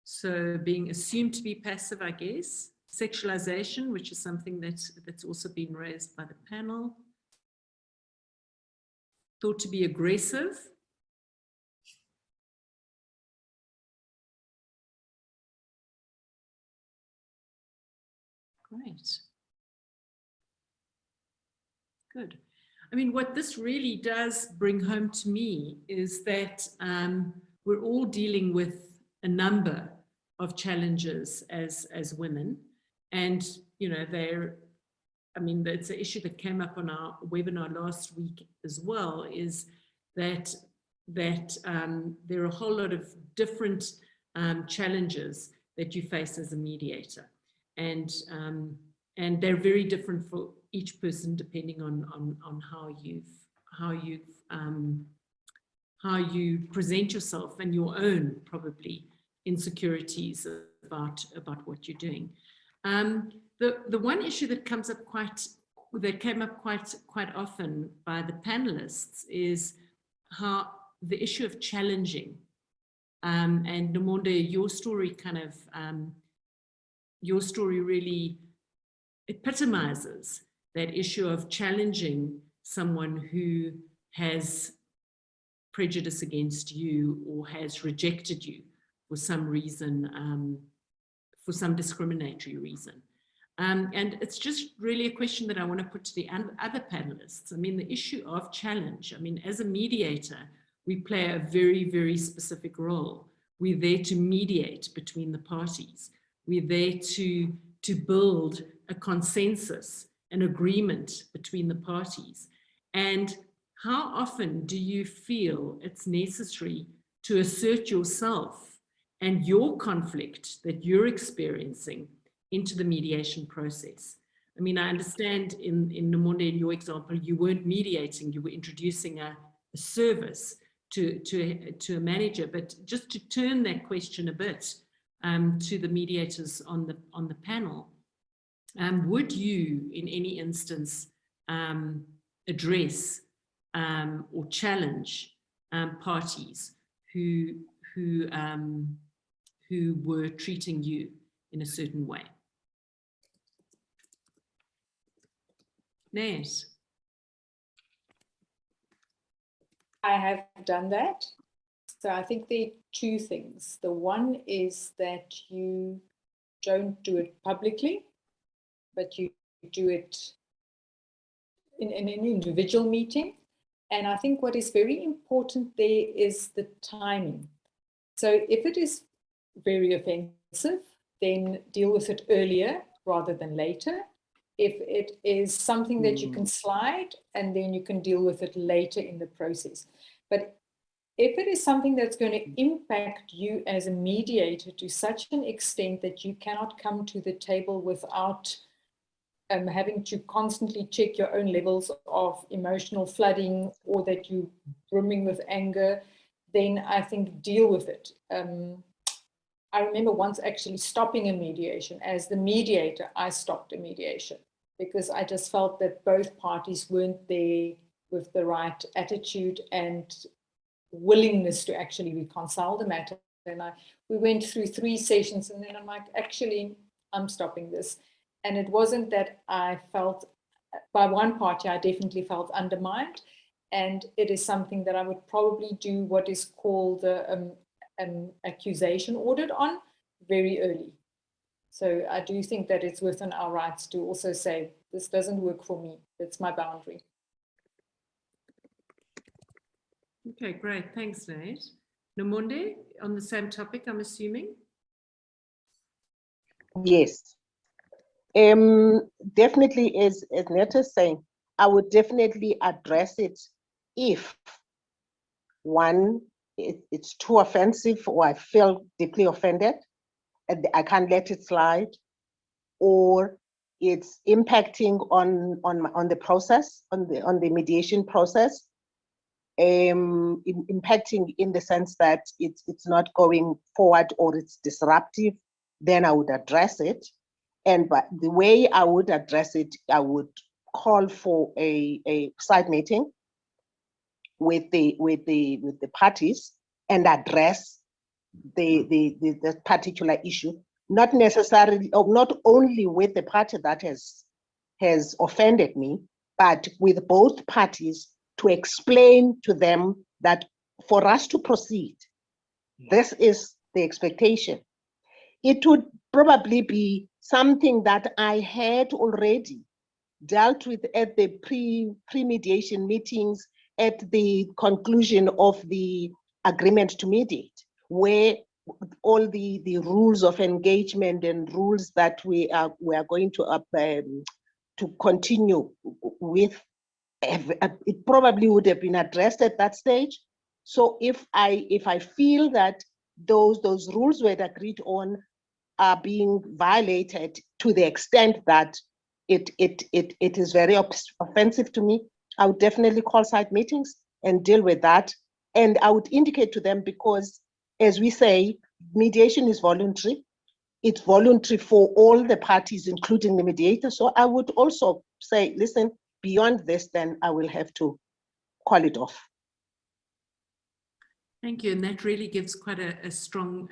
so being assumed to be passive, I guess. Sexualization, which is something that's also been raised by the panel. Thought to be aggressive. Great. Good. I mean, what this really does bring home to me is that we're all dealing with a number of challenges as women. And, you know, I mean, it's an issue that came up on our webinar last week as well, is that there are a whole lot of different challenges that you face as a mediator. And they're very different for each person depending on how you present yourself and your own probably insecurities about what you're doing. The one issue that came up quite often by the panelists is how the issue of challenging. And Nomonde, your story really epitomizes that issue of challenging someone who has prejudice against you or has rejected you for some reason, for some discriminatory reason. And it's just really a question that I want to put to the other panelists. I mean, the issue of challenge, I mean, as a mediator, we play a very, very specific role. We're there to mediate between the parties. We're there to build a consensus, an agreement between the parties. And how often do you feel it's necessary to assert yourself and your conflict that you're experiencing into the mediation process? I mean, I understand in Nomonde, in your example, you weren't mediating, you were introducing a service to a manager, but just to turn that question a bit to the mediators on the panel, would you in any instance address or challenge parties who were treating you in a certain way? Nate? I have done that. So I think there are two things. The one is that you don't do it publicly, but you do it in an individual meeting. And I think what is very important there is the timing. So if it is very offensive, then deal with it earlier rather than later. If it is something that you can slide, and then you can deal with it later in the process. But if it is something that's going to impact you as a mediator to such an extent that you cannot come to the table without having to constantly check your own levels of emotional flooding, or that you're brimming with anger, then I think deal with it. I remember once actually stopping a mediation. As the mediator, I stopped a mediation because I just felt that both parties weren't there with the right attitude and willingness to actually reconcile the matter. And we went through 3 sessions, and then I'm like, actually, I'm stopping this. And it wasn't that I felt, by one party, I definitely felt undermined. And it is something that I would probably do what is called an accusation audit on very early. So I do think that it's within our rights to also say, this doesn't work for me. That's my boundary. Okay, great. Thanks, Nate. Nomonde, on the same topic, I'm assuming? Yes. Definitely, as Nate is saying, I would definitely address it if one, it's too offensive, or I feel deeply offended and I can't let it slide, or it's impacting on the process, on the mediation process, impacting in the sense that it's not going forward, or it's disruptive, then I would address it. And but the way I would address it, I would call for a side meeting with the parties and address the particular issue, not necessarily, or not only with the party that has offended me, but with both parties, to explain to them that for us to proceed, this is the expectation. It would probably be something that I had already dealt with at the pre-mediation meetings, at the conclusion of the agreement to mediate, where all the rules of engagement and rules that we are going to continue with, it probably would have been addressed at that stage. So if I feel that those rules were agreed on are being violated to the extent that it is very offensive to me, I would definitely call side meetings and deal with that. And I would indicate to them, because as we say, mediation is voluntary. It's voluntary for all the parties, including the mediator. So I would also say, listen, beyond this, then I will have to call it off. Thank you. And that really gives quite a strong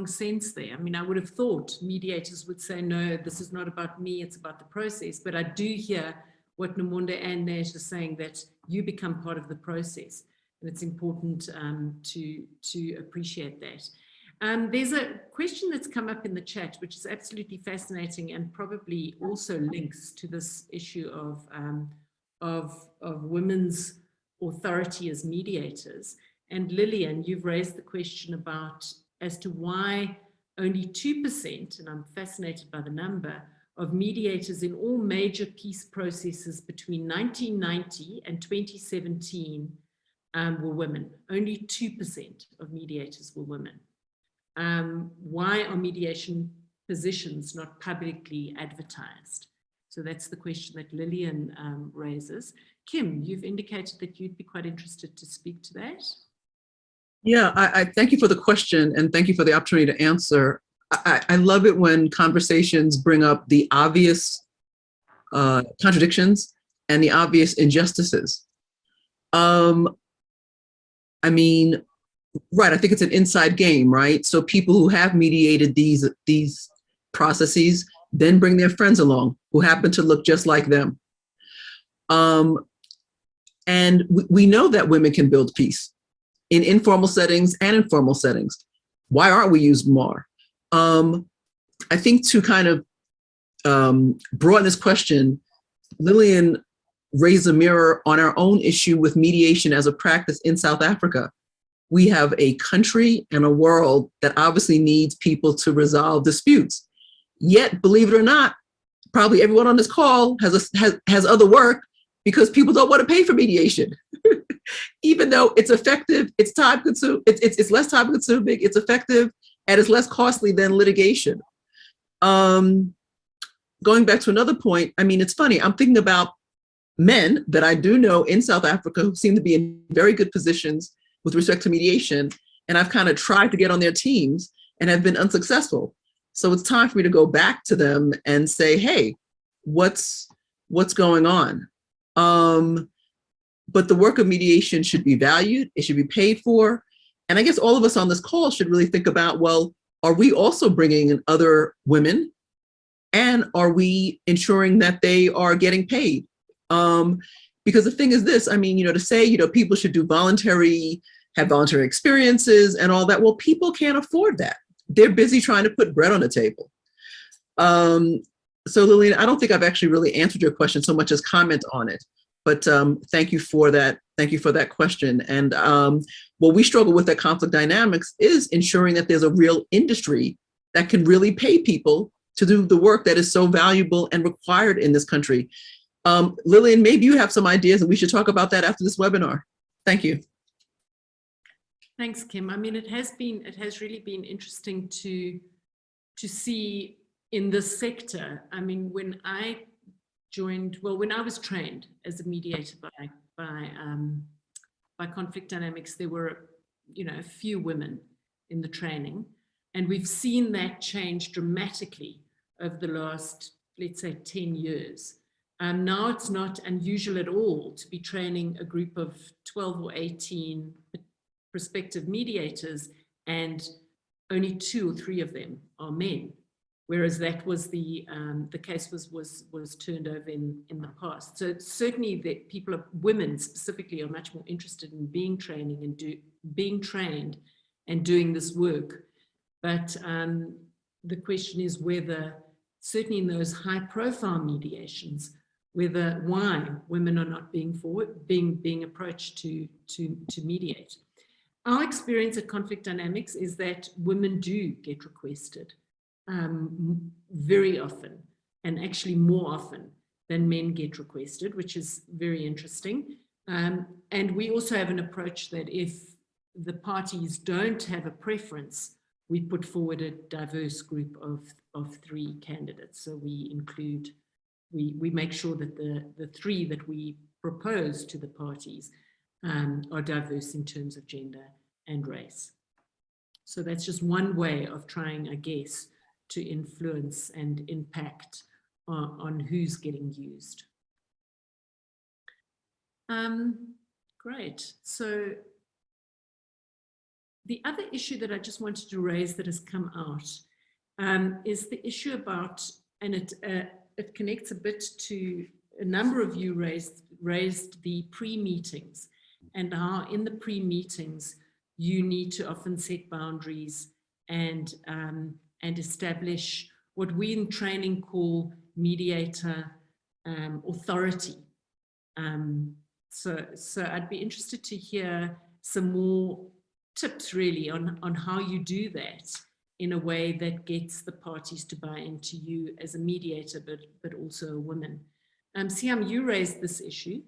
sense there. I mean, I would have thought mediators would say, no, this is not about me, it's about the process. But I do hear what Nomonde and Nate are saying, that you become part of the process. And it's important to appreciate that. There's a question that's come up in the chat, which is absolutely fascinating, and probably also links to this issue of women's authority as mediators. And Lillian, you've raised the question about as to why only 2%, and I'm fascinated by the number, of mediators in all major peace processes between 1990 and 2017 were women. Only 2% of mediators were women. Why are mediation positions not publicly advertised? So that's the question that Lillian raises. Kim, you've indicated that you'd be quite interested to speak to that. Yeah, I thank you for the question, and thank you for the opportunity to answer. I love it when conversations bring up the obvious contradictions and the obvious injustices. I mean, right, I think it's an inside game, right? So people who have mediated these processes then bring their friends along who happen to look just like them. And we know that women can build peace in informal settings and in formal settings. Why aren't we used more? I think to kind of broaden this question, Lillian raised a mirror on our own issue with mediation as a practice in South Africa. We have a country and a world that obviously needs people to resolve disputes. Yet, believe it or not, probably everyone on this call has other work because people don't want to pay for mediation. Even though it's effective, it's time consuming, it's less time consuming, it's effective, and it's less costly than litigation. Going back to another point, I mean, it's funny, I'm thinking about men that I do know in South Africa who seem to be in very good positions with respect to mediation, and I've kind of tried to get on their teams and have been unsuccessful. So it's time for me to go back to them and say, hey, what's going on? But the work of mediation should be valued, it should be paid for. And I guess all of us on this call should really think about, well, are we also bringing in other women? And are we ensuring that they are getting paid? Because the thing is this, I mean, to say, people should do have voluntary experiences and all that. Well, people can't afford that. They're busy trying to put bread on the table. So Lillian, I don't think I've actually really answered your question so much as comment on it, but thank you for that. Thank you for that question. And what we struggle with at Conflict Dynamics is ensuring that there's a real industry that can really pay people to do the work that is so valuable and required in this country. Lillian, maybe you have some ideas and we should talk about that after this webinar. Thank you. Thanks, Kim. I mean, it has really been interesting to see in this sector. I mean, when I was trained as a mediator by Conflict Dynamics, there were, a few women in the training, and we've seen that change dramatically over the last, let's say, 10 years. Now it's not unusual at all to be training a group of 12 or 18 prospective mediators, and only 2 or 3 of them are men, whereas that was the case was turned over in the past. So certainly that women specifically are much more interested in being trained and doing this work. But the question is whether, certainly in those high-profile mediations, why women are not being approached to mediate. Our experience at Conflict Dynamics is that women do get requested very often, and actually more often than men get requested, which is very interesting. And we also have an approach that if the parties don't have a preference, we put forward a diverse group of 3 candidates. So we make sure that the 3 that we propose to the parties are diverse in terms of gender and race. So that's just one way of trying, I guess, to influence and impact on who's getting used. Great. So the other issue that I just wanted to raise that has come out is the issue about, and it connects a bit to a number of you raised the pre-meetings, and how in the pre-meetings you need to often set boundaries and establish what we in training call mediator authority. So I'd be interested to hear some more tips really on how you do that in a way that gets the parties to buy into you as a mediator, but also a woman. Siam, you raised this issue,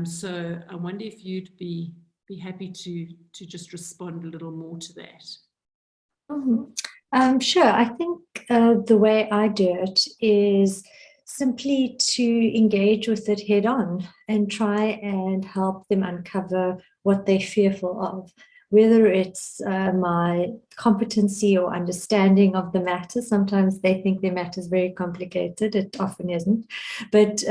so I wonder if you'd be happy to just respond a little more to that. Sure. I think the way I do it is simply to engage with it head on and try and help them uncover what they're fearful of, whether it's my competency or understanding of the matter. Sometimes they think their matter is very complicated. It often isn't. But,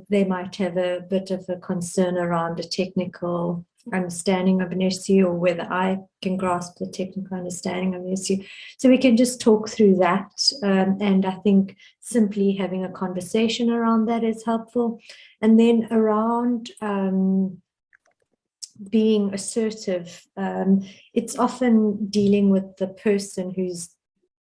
they might have a bit of a concern around a technical understanding of an issue or whether I can grasp the technical understanding of the issue. So we can just talk through that. And I think simply having a conversation around that is helpful. And then around being assertive, it's often dealing with the person who's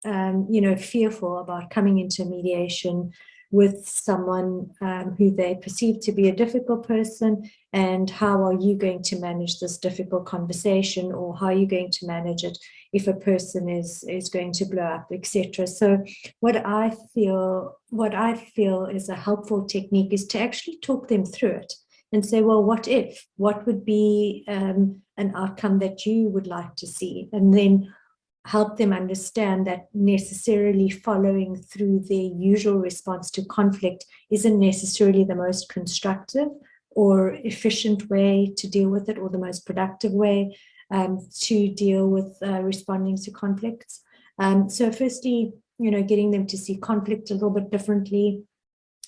fearful about coming into mediation with someone who they perceive to be a difficult person, and how are you going to manage this difficult conversation, or how are you going to manage it if a person is going to blow up, etc. So what I feel is a helpful technique is to actually talk them through it and say, well, what would be an outcome that you would like to see, and then help them understand that necessarily following through their usual response to conflict isn't necessarily the most constructive or efficient way to deal with it, or the most productive way to deal with responding to conflicts. So firstly, getting them to see conflict a little bit differently,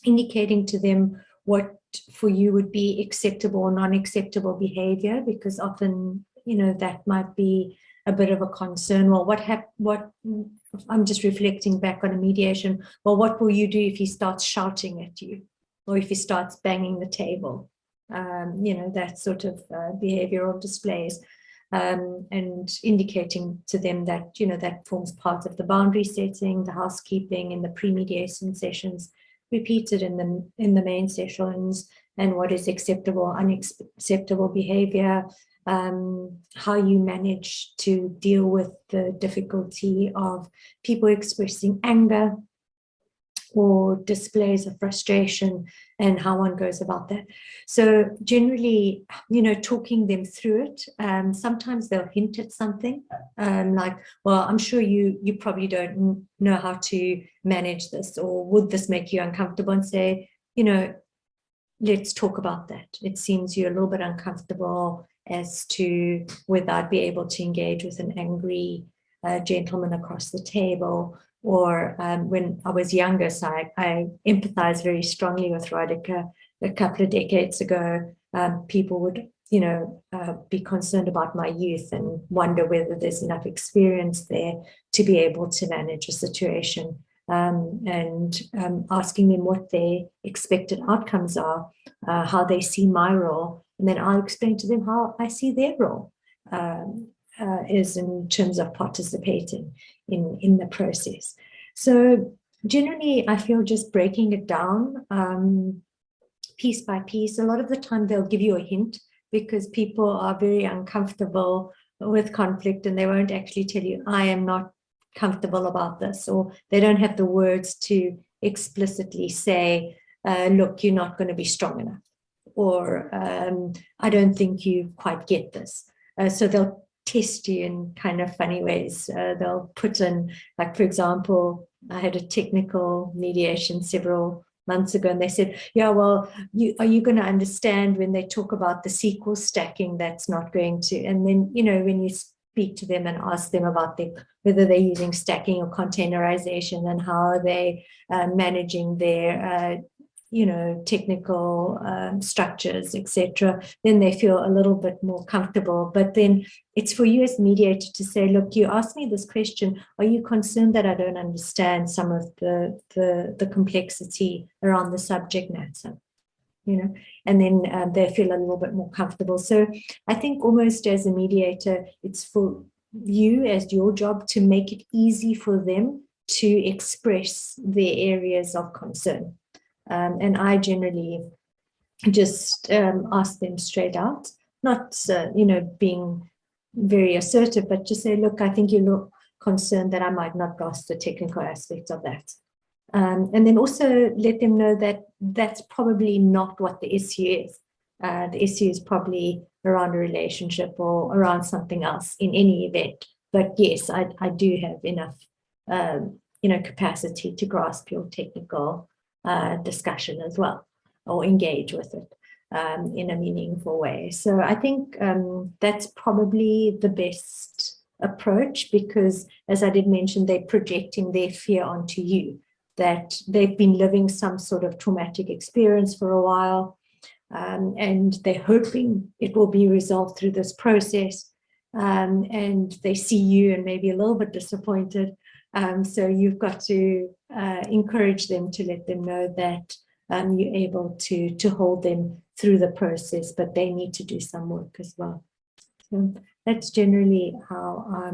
indicating to them what for you would be acceptable or non-acceptable behavior, because often, that might be a bit of a concern. Well, what I'm just reflecting back on a mediation. Well, what will you do if he starts shouting at you, or if he starts banging the table? That sort of behavioral displays, and indicating to them that, that forms part of the boundary setting, the housekeeping in the pre-mediation sessions, repeated in the main sessions, and what is acceptable, unacceptable behavior, how you manage to deal with the difficulty of people expressing anger or displays of frustration, and how one goes about that. So generally, talking them through it, sometimes they'll hint at something, like, well, I'm sure you probably don't know how to manage this, or would this make you uncomfortable? And say, let's talk about that. It seems you're a little bit uncomfortable as to whether I'd be able to engage with an angry gentleman across the table. Or when I was younger, so I empathize very strongly with Radhika. A couple of decades ago, people would, be concerned about my youth and wonder whether there's enough experience there to be able to manage a situation, and asking them what their expected outcomes are, how they see my role, and then I'll explain to them how I see their role is in terms of participating in the process. So generally, I feel just breaking it down piece by piece. A lot of the time they'll give you a hint, because people are very uncomfortable with conflict, and they won't actually tell you, I am not comfortable about this, or they don't have the words to explicitly say, look, you're not going to be strong enough, or I don't think you quite get this. So they'll test you in kind of funny ways. They'll put in, like, for example, I had a technical mediation several months ago, and they said, yeah, well, are you going to understand when they talk about the SQL stacking that's not going to, and then, when you speak to them and ask them about whether they're using stacking or containerization, and how are they managing their technical structures, etc., then they feel a little bit more comfortable. But then it's for you as mediator to say, look, you asked me this question, are you concerned that I don't understand some of the complexity around the subject matter? And then they feel a little bit more comfortable. So I think almost as a mediator, it's for you as your job to make it easy for them to express their areas of concern. And I generally just ask them straight out, not, being very assertive, but just say, look, I think you look concerned that I might not grasp the technical aspects of that. And then also let them know that that's probably not what the issue is. The issue is probably around a relationship or around something else in any event. But yes, I do have enough, capacity to grasp your technical discussion as well, or engage with it in a meaningful way. So I think that's probably the best approach, because as I did mention, they're projecting their fear onto you, that they've been living some sort of traumatic experience for a while. and they're hoping it will be resolved through this process. And they see you and maybe a little bit disappointed. So you've got to encourage them to let them know that you're able to hold them through the process, but they need to do some work as well. So that's generally how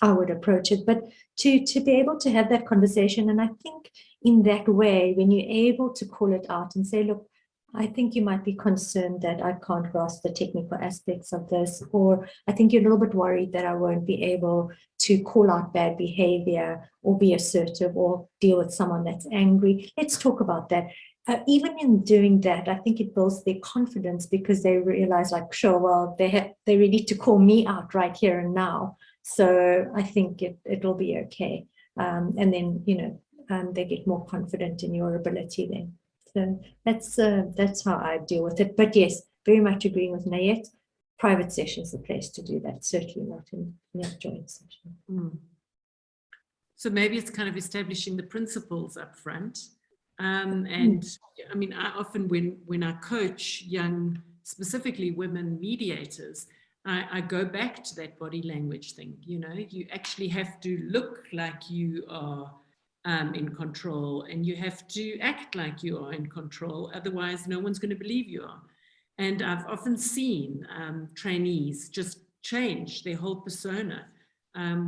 I would approach it. But to be able to have that conversation, and I think in that way, when you're able to call it out and say, look, I think you might be concerned that I can't grasp the technical aspects of this, or I think you're a little bit worried that I won't be able to call out bad behavior or be assertive or deal with someone that's angry. Let's talk about that. Even in doing that, I think it builds their confidence, because they realize, like, sure, well, they're ready to call me out right here and now. So I think it'll be okay. And then, they get more confident in your ability then. So that's how I deal with it. But yes, very much agreeing with Nayet. Private session is the place to do that, certainly not in a joint session. Mm. So maybe it's kind of establishing the principles up front. And I mean, I often, when I coach young, specifically women mediators, I go back to that body language thing. You actually have to look like you are in control, and you have to act like you are in control. Otherwise, no one's going to believe you are. And I've often seen trainees just change their whole persona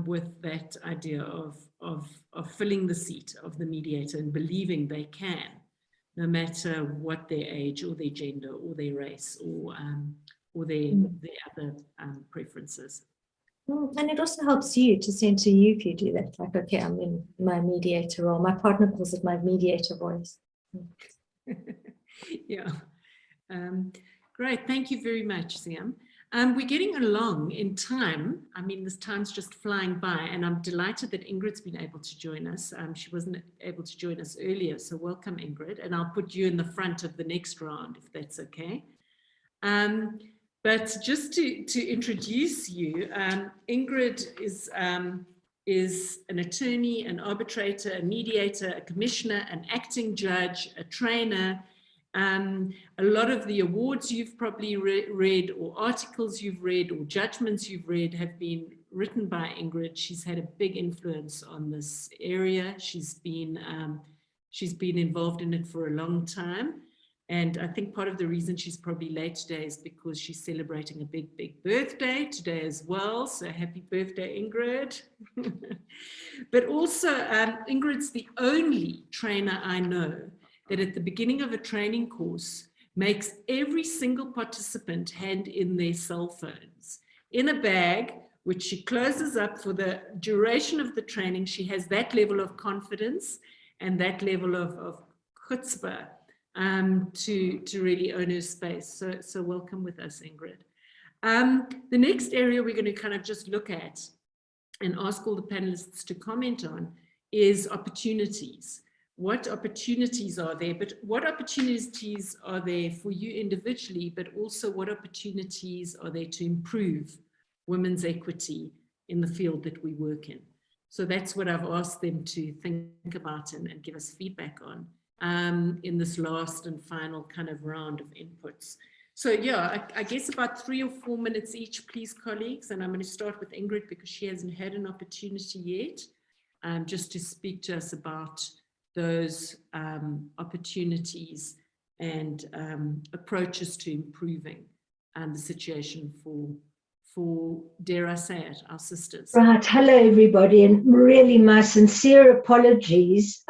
with that idea of filling the seat of the mediator and believing they can, no matter what their age or their gender or their race or their other preferences. And it also helps you to center you if you do that. Like, okay, I'm in my mediator role. My partner calls it my mediator voice. Yeah. Great. Thank you very much, Siam. We're getting along in time. I mean, this time's just flying by, and I'm delighted that Ingrid's been able to join us. She wasn't able to join us earlier, so welcome, Ingrid. And I'll put you in the front of the next round, if that's okay. But just to introduce you, Ingrid is an attorney, an arbitrator, a mediator, a commissioner, an acting judge, a trainer. A lot of the awards you've probably read, or articles you've read, or judgments you've read have been written by Ingrid. She's had a big influence on this area. She's been involved in it for a long time. And I think part of the reason she's probably late today is because she's celebrating a big, big birthday today as well. So happy birthday, Ingrid. But also, Ingrid's the only trainer I know that at the beginning of a training course makes every single participant hand in their cell phones in a bag, which she closes up for the duration of the training. She has that level of confidence and that level of chutzpah to really own her space. So welcome with us, Ingrid. The next area we're going to kind of just look at and ask all the panelists to comment on is opportunities. What opportunities are there? But what opportunities are there for you individually, but also what opportunities are there to improve women's equity in the field that we work in? So that's what I've asked them to think about and give us feedback on in this last and final kind of round of inputs. So yeah, I guess about 3 or 4 minutes each, please, colleagues. And I'm going to start with Ingrid because she hasn't had an opportunity yet, just to speak to us about those opportunities and approaches to improving the situation for, dare I say it, our sisters. Right. Hello, everybody. And really my sincere apologies.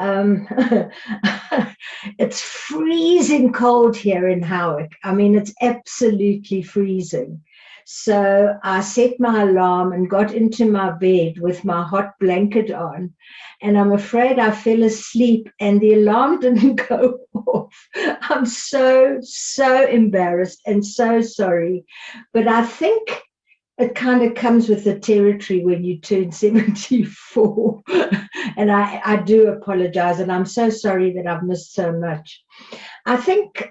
It's freezing cold here in Howick. I mean, it's absolutely freezing. So I set my alarm and got into my bed with my hot blanket on. And I'm afraid I fell asleep and the alarm didn't go off. I'm so embarrassed and so sorry. But I think it kind of comes with the territory when you turn 74. And I do apologize. And I'm so sorry that I've missed so much. I think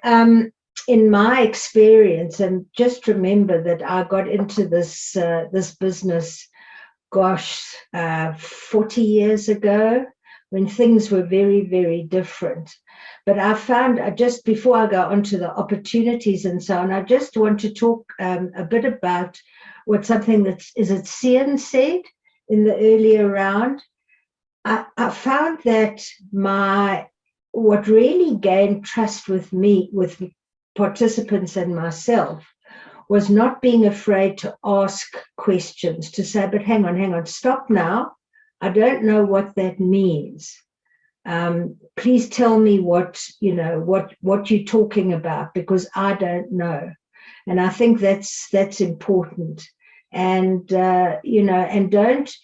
in my experience, and just remember that I got into this business, 40 years ago, when things were very, very different. But I found, just before I go on to the opportunities and so on, I just want to talk a bit about something is it Cian said in the earlier round. I found that what really gained trust with me, with participants and myself, was not being afraid to ask questions, to say, but hang on, stop now. I don't know what that means. Please tell me what you're talking about, because I don't know. And I think that's important. And, and don't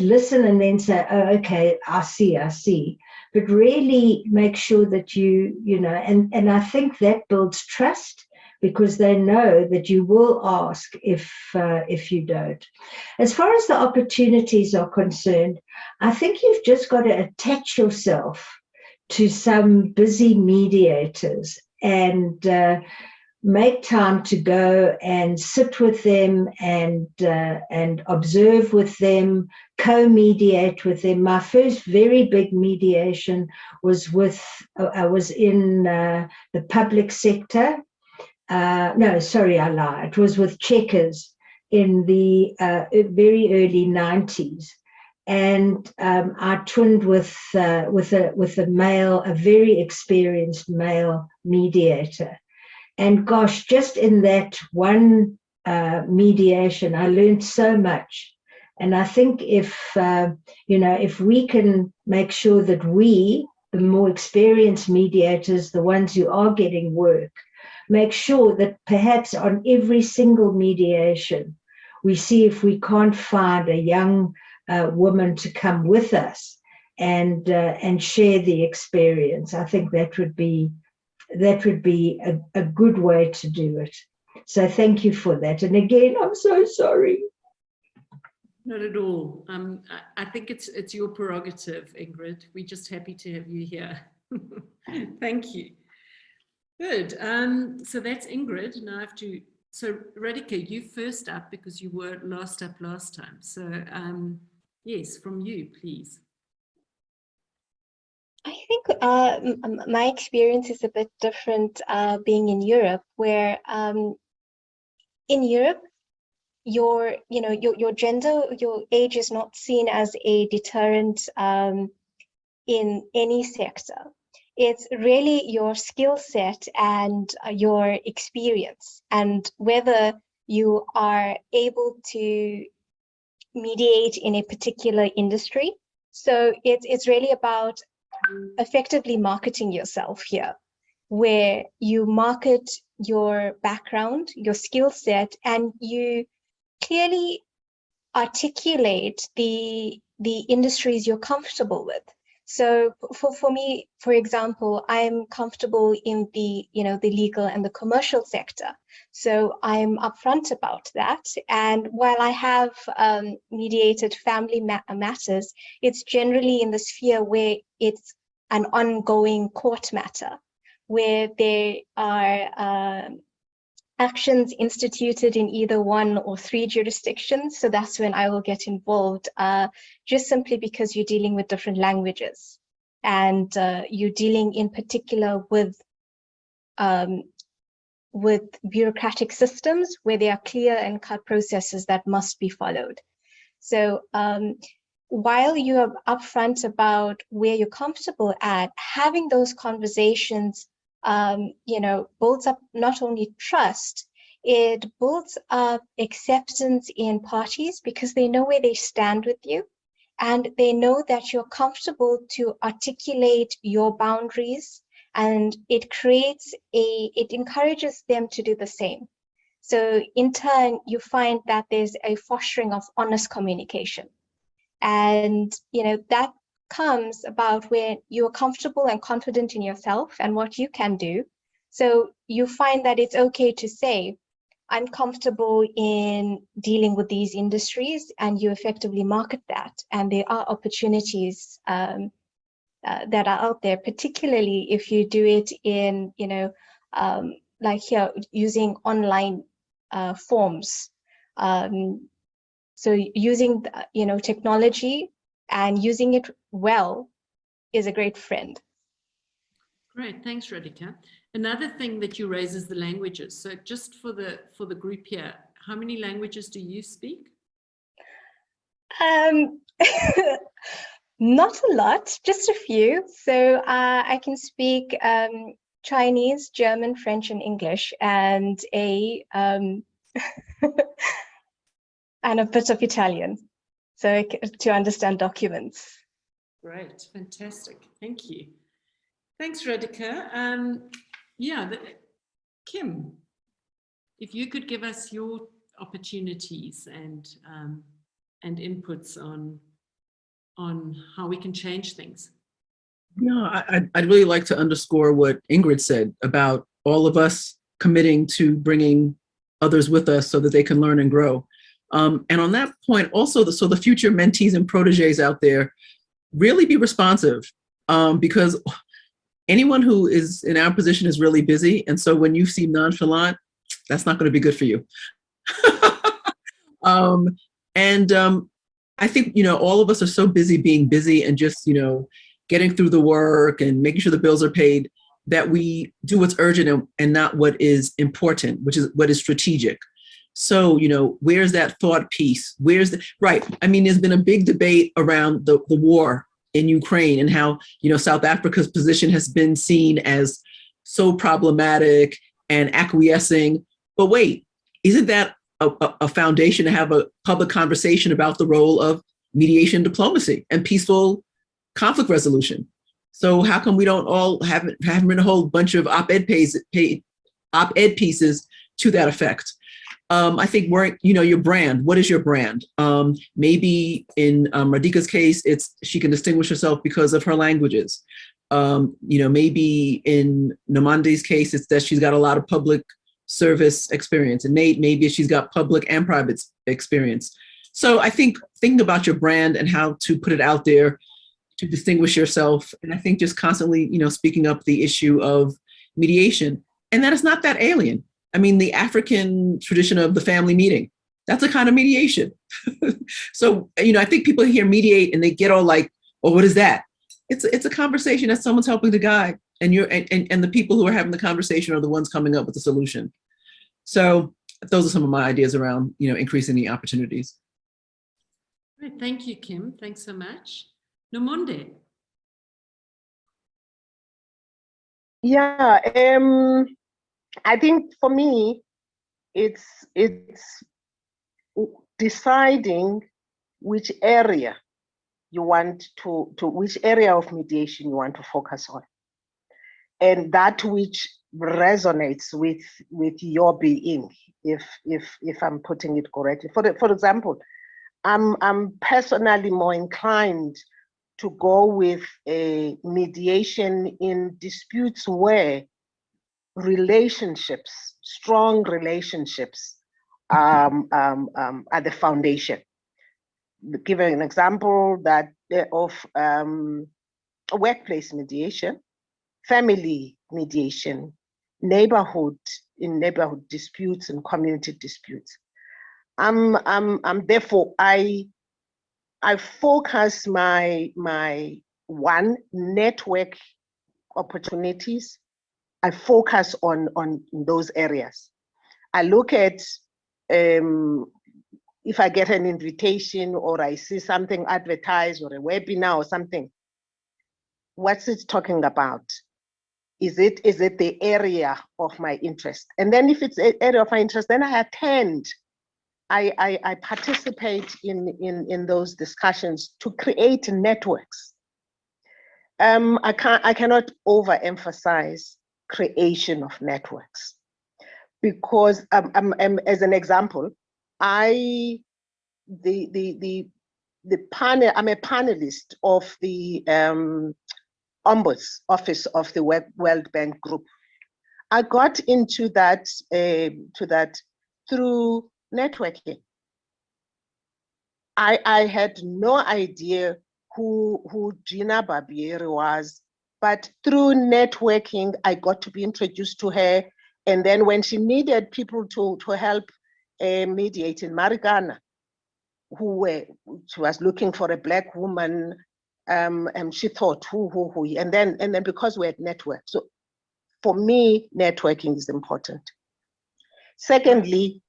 listen and then say, oh, okay, I see. But really make sure that and I think that builds trust, because they know that you will ask if you don't. As far as the opportunities are concerned, I think you've just got to attach yourself to some busy mediators and make time to go and sit with them and observe with them, co-mediate with them. My first very big mediation was I was in the public sector. No, sorry, I lie. It was with Checkers in the very early 90s. And I twinned with a male, a very experienced male mediator. And gosh, just in that one mediation, I learned so much. And I think if we can make sure that the more experienced mediators, the ones who are getting work, make sure that perhaps on every single mediation, we see if we can't find a young woman to come with us and share the experience. I think that would be a good way to do it. So thank you for that. And again, I'm so sorry. Not at all. I think it's your prerogative, Ingrid. We're just happy to have you here. Thank you. Good. So that's Ingrid. Now I have to. So Radhika, you first up because you were last up last time. So yes, from you, please. I think my experience is a bit different being in Europe, where in Europe, your gender, your age is not seen as a deterrent in any sector. It's really your skill set and your experience, and whether you are able to mediate in a particular industry. So it's really about effectively marketing yourself here, where you market your background, your skill set, and you clearly articulate the industries you're comfortable with. So for me, for example, I'm comfortable in the legal and the commercial sector. So I'm upfront about that. And while I have mediated family matters, it's generally in the sphere where it's an ongoing court matter, where there are actions instituted in either 1 or 3 jurisdictions. So that's when I will get involved, just simply because you're dealing with different languages, and you're dealing in particular with bureaucratic systems where there are clear and cut processes that must be followed. So while you are upfront about where you're comfortable at, having those conversations builds up not only trust, it builds up acceptance in parties, because they know where they stand with you, and they know that you're comfortable to articulate your boundaries, and it encourages them to do the same. So in turn, you find that there's a fostering of honest communication, and that comes about when you're comfortable and confident in yourself and what you can do. So you find that it's okay to say, I'm comfortable in dealing with these industries, and you effectively market that. And there are opportunities that are out there, particularly if you do it in, like here, using online forms. So using, technology and using it well is a great friend. Great, thanks, Radhika. Another thing that you raise is the languages. So just for the group here, how many languages do you speak? Not a lot, just a few. So I can speak Chinese, German, French, and English, and and a bit of Italian, so to understand documents. Great, fantastic. Thank you. Thanks, Radhika. Kim, if you could give us your opportunities and inputs on how we can change things. No, I'd really like to underscore what Ingrid said about all of us committing to bringing others with us so that they can learn and grow. And on that point, also, so the future mentees and proteges out there, really be responsive, because anyone who is in our position is really busy. And so when you seem nonchalant, that's not going to be good for you. I think, all of us are so busy being busy and just, getting through the work and making sure the bills are paid, that we do what's urgent and not what is important, which is what is strategic. So, where's that thought piece? Right. I mean, there's been a big debate around the war in Ukraine and how, South Africa's position has been seen as so problematic and acquiescing. But wait, isn't that a foundation to have a public conversation about the role of mediation, diplomacy, and peaceful conflict resolution? So how come we don't all haven't written a whole bunch of op-ed pieces to that effect? I think your brand. What is your brand? Maybe in Radhika's case, she can distinguish herself because of her languages. Maybe in Namandi's case, it's that she's got a lot of public service experience, and maybe she's got public and private experience. So I think thinking about your brand and how to put it out there to distinguish yourself, and I think just constantly, speaking up the issue of mediation, and that it's not that alien. I mean, the African tradition of the family meeting, that's a kind of mediation. So, I think people hear mediate and they get all like, oh, what is that? It's a conversation that someone's helping to guide, and the people who are having the conversation are the ones coming up with the solution. So those are some of my ideas around, increasing the opportunities. Great, thank you, Kim. Thanks so much. Nomonde. Yeah, I think for me, it's deciding which area you want to which area of mediation you want to focus on, and that which resonates with your being. If I'm putting it correctly, for example, I'm personally more inclined to go with a mediation in disputes where relationships, strong relationships, are the foundation. Give an example of workplace mediation, family mediation, neighborhood disputes and community disputes. Therefore I focus my one network opportunities. I focus on those areas. I look at if I get an invitation or I see something advertised or a webinar or something, what's it talking about? Is it the area of my interest? And then if it's an area of my interest, then I attend. I participate in those discussions to create networks. I cannot overemphasize creation of networks, because as an example, I'm a panelist of the Ombuds Office of the World Bank Group. I got into that through networking. I had no idea who Gina Barbieri was, but through networking, I got to be introduced to her. And then when she needed people to help mediate in Marikana, she was looking for a Black woman she thought, who, and then because we're at network. So for me, networking is important. Secondly,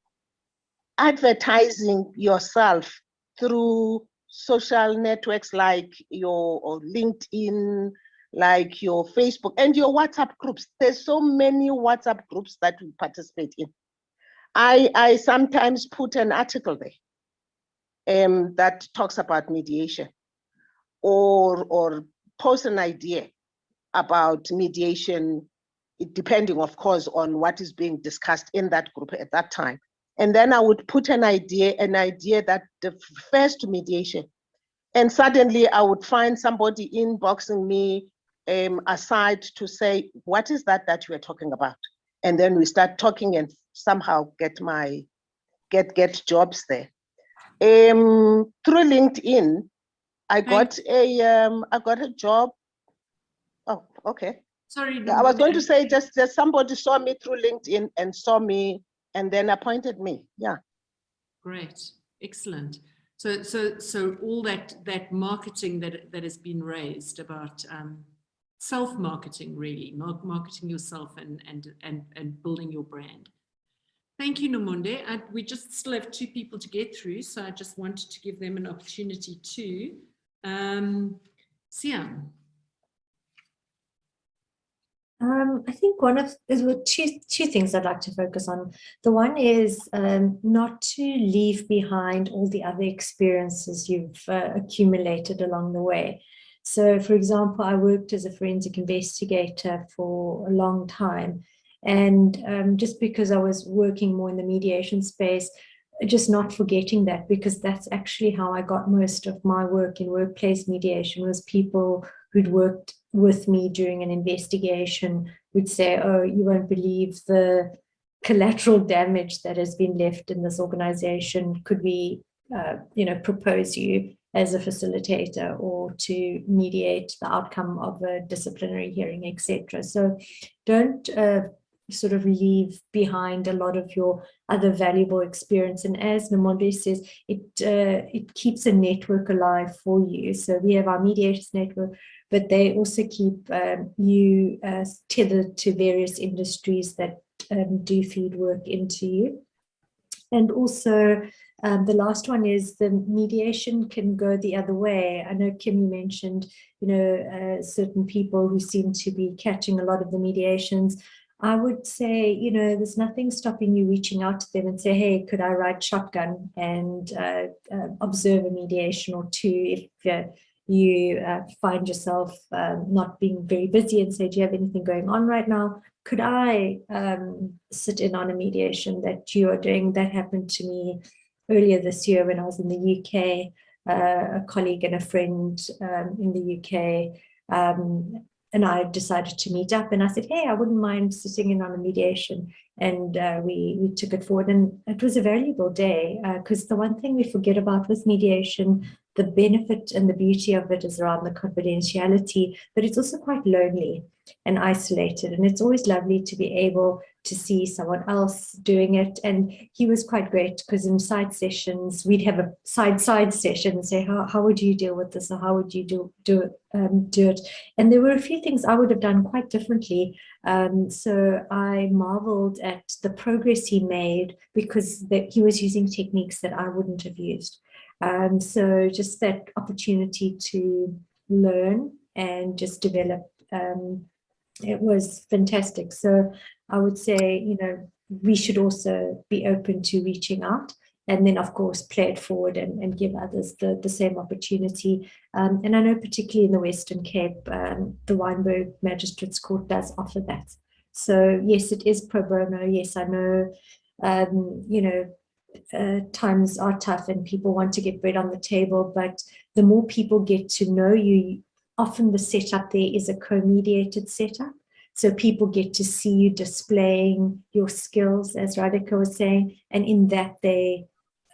advertising yourself through social networks like your LinkedIn, like your Facebook and your WhatsApp groups. There's so many WhatsApp groups that we participate in. I sometimes put an article there that talks about mediation, or post an idea about mediation, depending, of course, on what is being discussed in that group at that time. And then I would put an idea that refers to mediation. And suddenly I would find somebody inboxing me aside to say, what is that you are talking about? And then we start talking and somehow get jobs there. Through LinkedIn, I got a job. Oh, okay. Sorry, I was going to say just somebody saw me through LinkedIn and saw me and then appointed me. Yeah. Great, excellent. So all that marketing that has been raised about self-marketing, really, marketing yourself and building your brand. Thank you, Nomonde. We just still have 2 people to get through, so I just wanted to give them an opportunity too. Siam. I think there's two things I'd like to focus on. The one is not to leave behind all the other experiences you've accumulated along the way. So, for example, I worked as a forensic investigator for a long time. And just because I was working more in the mediation space, just not forgetting that, because that's actually how I got most of my work in workplace mediation, was people who'd worked with me during an investigation would say, oh, you won't believe the collateral damage that has been left in this organization. Could we, propose you as a facilitator or to mediate the outcome of a disciplinary hearing, etc. So don't sort of leave behind a lot of your other valuable experience. And as Nomonde says, it keeps a network alive for you. So we have our mediators network, but they also keep you tethered to various industries that do feed work into you. And also, the last one is the mediation can go the other way. I know, Kim, you mentioned, certain people who seem to be catching a lot of the mediations. I would say, there's nothing stopping you reaching out to them and say, hey, could I ride shotgun and observe a mediation or 2 if you find yourself not being very busy, and say, do you have anything going on right now? Could I sit in on a mediation that you are doing? That happened to me earlier this year when I was in the UK, a colleague and a friend in the UK, and I decided to meet up, and I said, hey, I wouldn't mind sitting in on a mediation. And we took it forward, and it was a valuable day, because the one thing we forget about with mediation, the benefit and the beauty of it is around the confidentiality, but it's also quite lonely and isolated. And it's always lovely to be able to see someone else doing it. And he was quite great, because in side sessions, we'd have a side session and say, how would you deal with this? Or how would you do it? And there were a few things I would have done quite differently. So I marveled at the progress he made, because he was using techniques that I wouldn't have used. So just that opportunity to learn and just develop, it was fantastic. So I would say, we should also be open to reaching out, and then, of course, play it forward and give others the same opportunity. And I know particularly in the Western Cape, the Wynberg Magistrates Court does offer that. So yes, it is pro bono. Yes, I know, times are tough and people want to get bread on the table, but the more people get to know you, often the setup there is a co-mediated setup. So people get to see you displaying your skills, as Radhika was saying, and in that they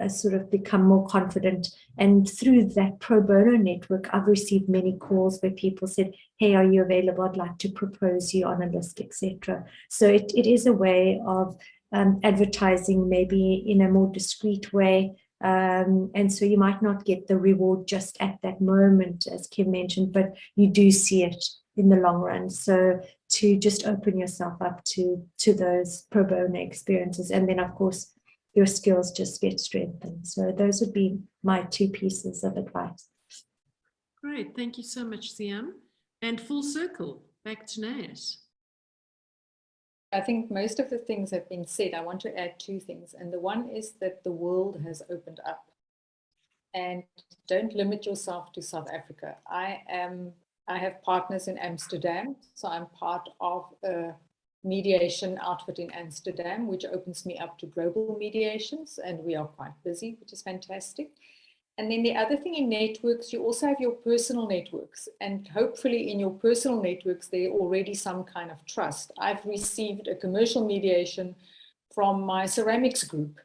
sort of become more confident. And through that pro bono network, I've received many calls where people said, hey, are you available? I'd like to propose you on a list, etc. So it is a way of advertising, maybe in a more discreet way, And so you might not get the reward just at that moment, as Kim mentioned, but you do see it in the long run. So to just open yourself up to those pro bono experiences, and then of course your skills just get strengthened. So those would be my 2 pieces of advice. Great, thank you so much, Siam. And full circle, back to Nate. I think most of the things have been said. I want to add 2 things. And the one is that the world has opened up. And don't limit yourself to South Africa. I have partners in Amsterdam, so I'm part of a mediation outfit in Amsterdam, which opens me up to global mediations, and we are quite busy, which is fantastic. And then the other thing in networks, you also have your personal networks, and hopefully in your personal networks, there already some kind of trust. I've received a commercial mediation from my ceramics group.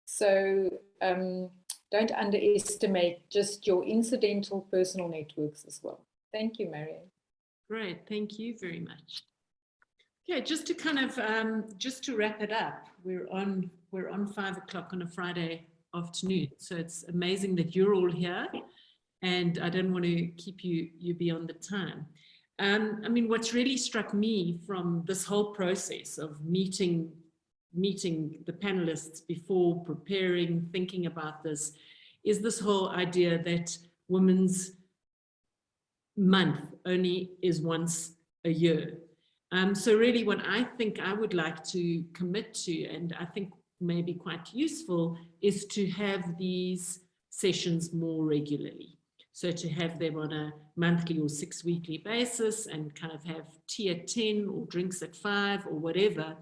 So don't underestimate just your incidental personal networks as well. Thank you, Marion. Great, thank you very much. Okay, just to kind of, just to wrap it up, we're on 5 o'clock on a Friday afternoon. So it's amazing that you're all here, and I don't want to keep you beyond the time. I mean, what's really struck me from this whole process of meeting the panelists before preparing, thinking about this, is this whole idea that Women's Month only is once a year. So really what I think I would like to commit to, and I think maybe quite useful, is to have these sessions more regularly. So to have them on a monthly or 6-weekly basis, and kind of have tea at 10 or drinks at 5 or whatever.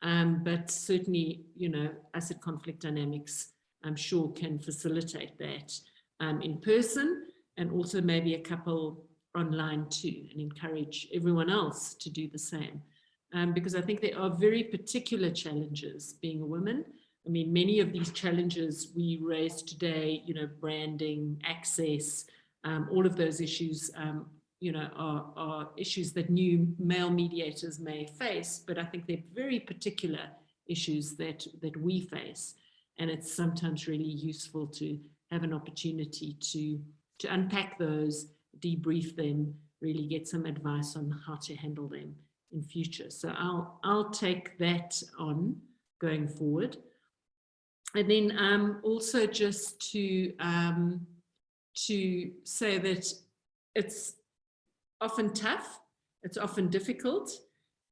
But certainly, you know, us at Conflict Dynamics, I'm sure, can facilitate that in person, and also maybe a couple online too, and encourage everyone else to do the same. Because I think there are very particular challenges being a woman. I mean, many of these challenges we raised today, you know, branding, access, all of those issues, you know, are issues that new male mediators may face, but I think they're very particular issues that we face. And it's sometimes really useful to have an opportunity to unpack those, debrief them, really get some advice on how to handle them in future. So I'll take that on going forward. And then also just to say that it's often tough, it's often difficult,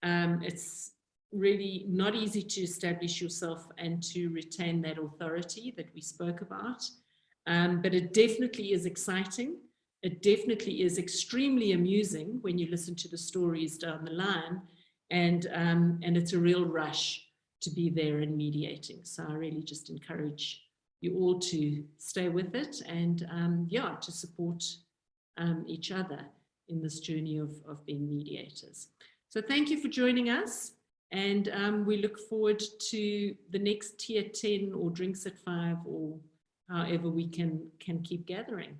it's really not easy to establish yourself and to retain that authority that we spoke about, but it definitely is exciting. It definitely is extremely amusing when you listen to the stories down the line, and it's a real rush to be there and mediating. So I really just encourage you all to stay with it, and yeah, to support each other in this journey of being mediators. So thank you for joining us, and we look forward to the next tea at 10 or drinks at 5, or however we can keep gathering.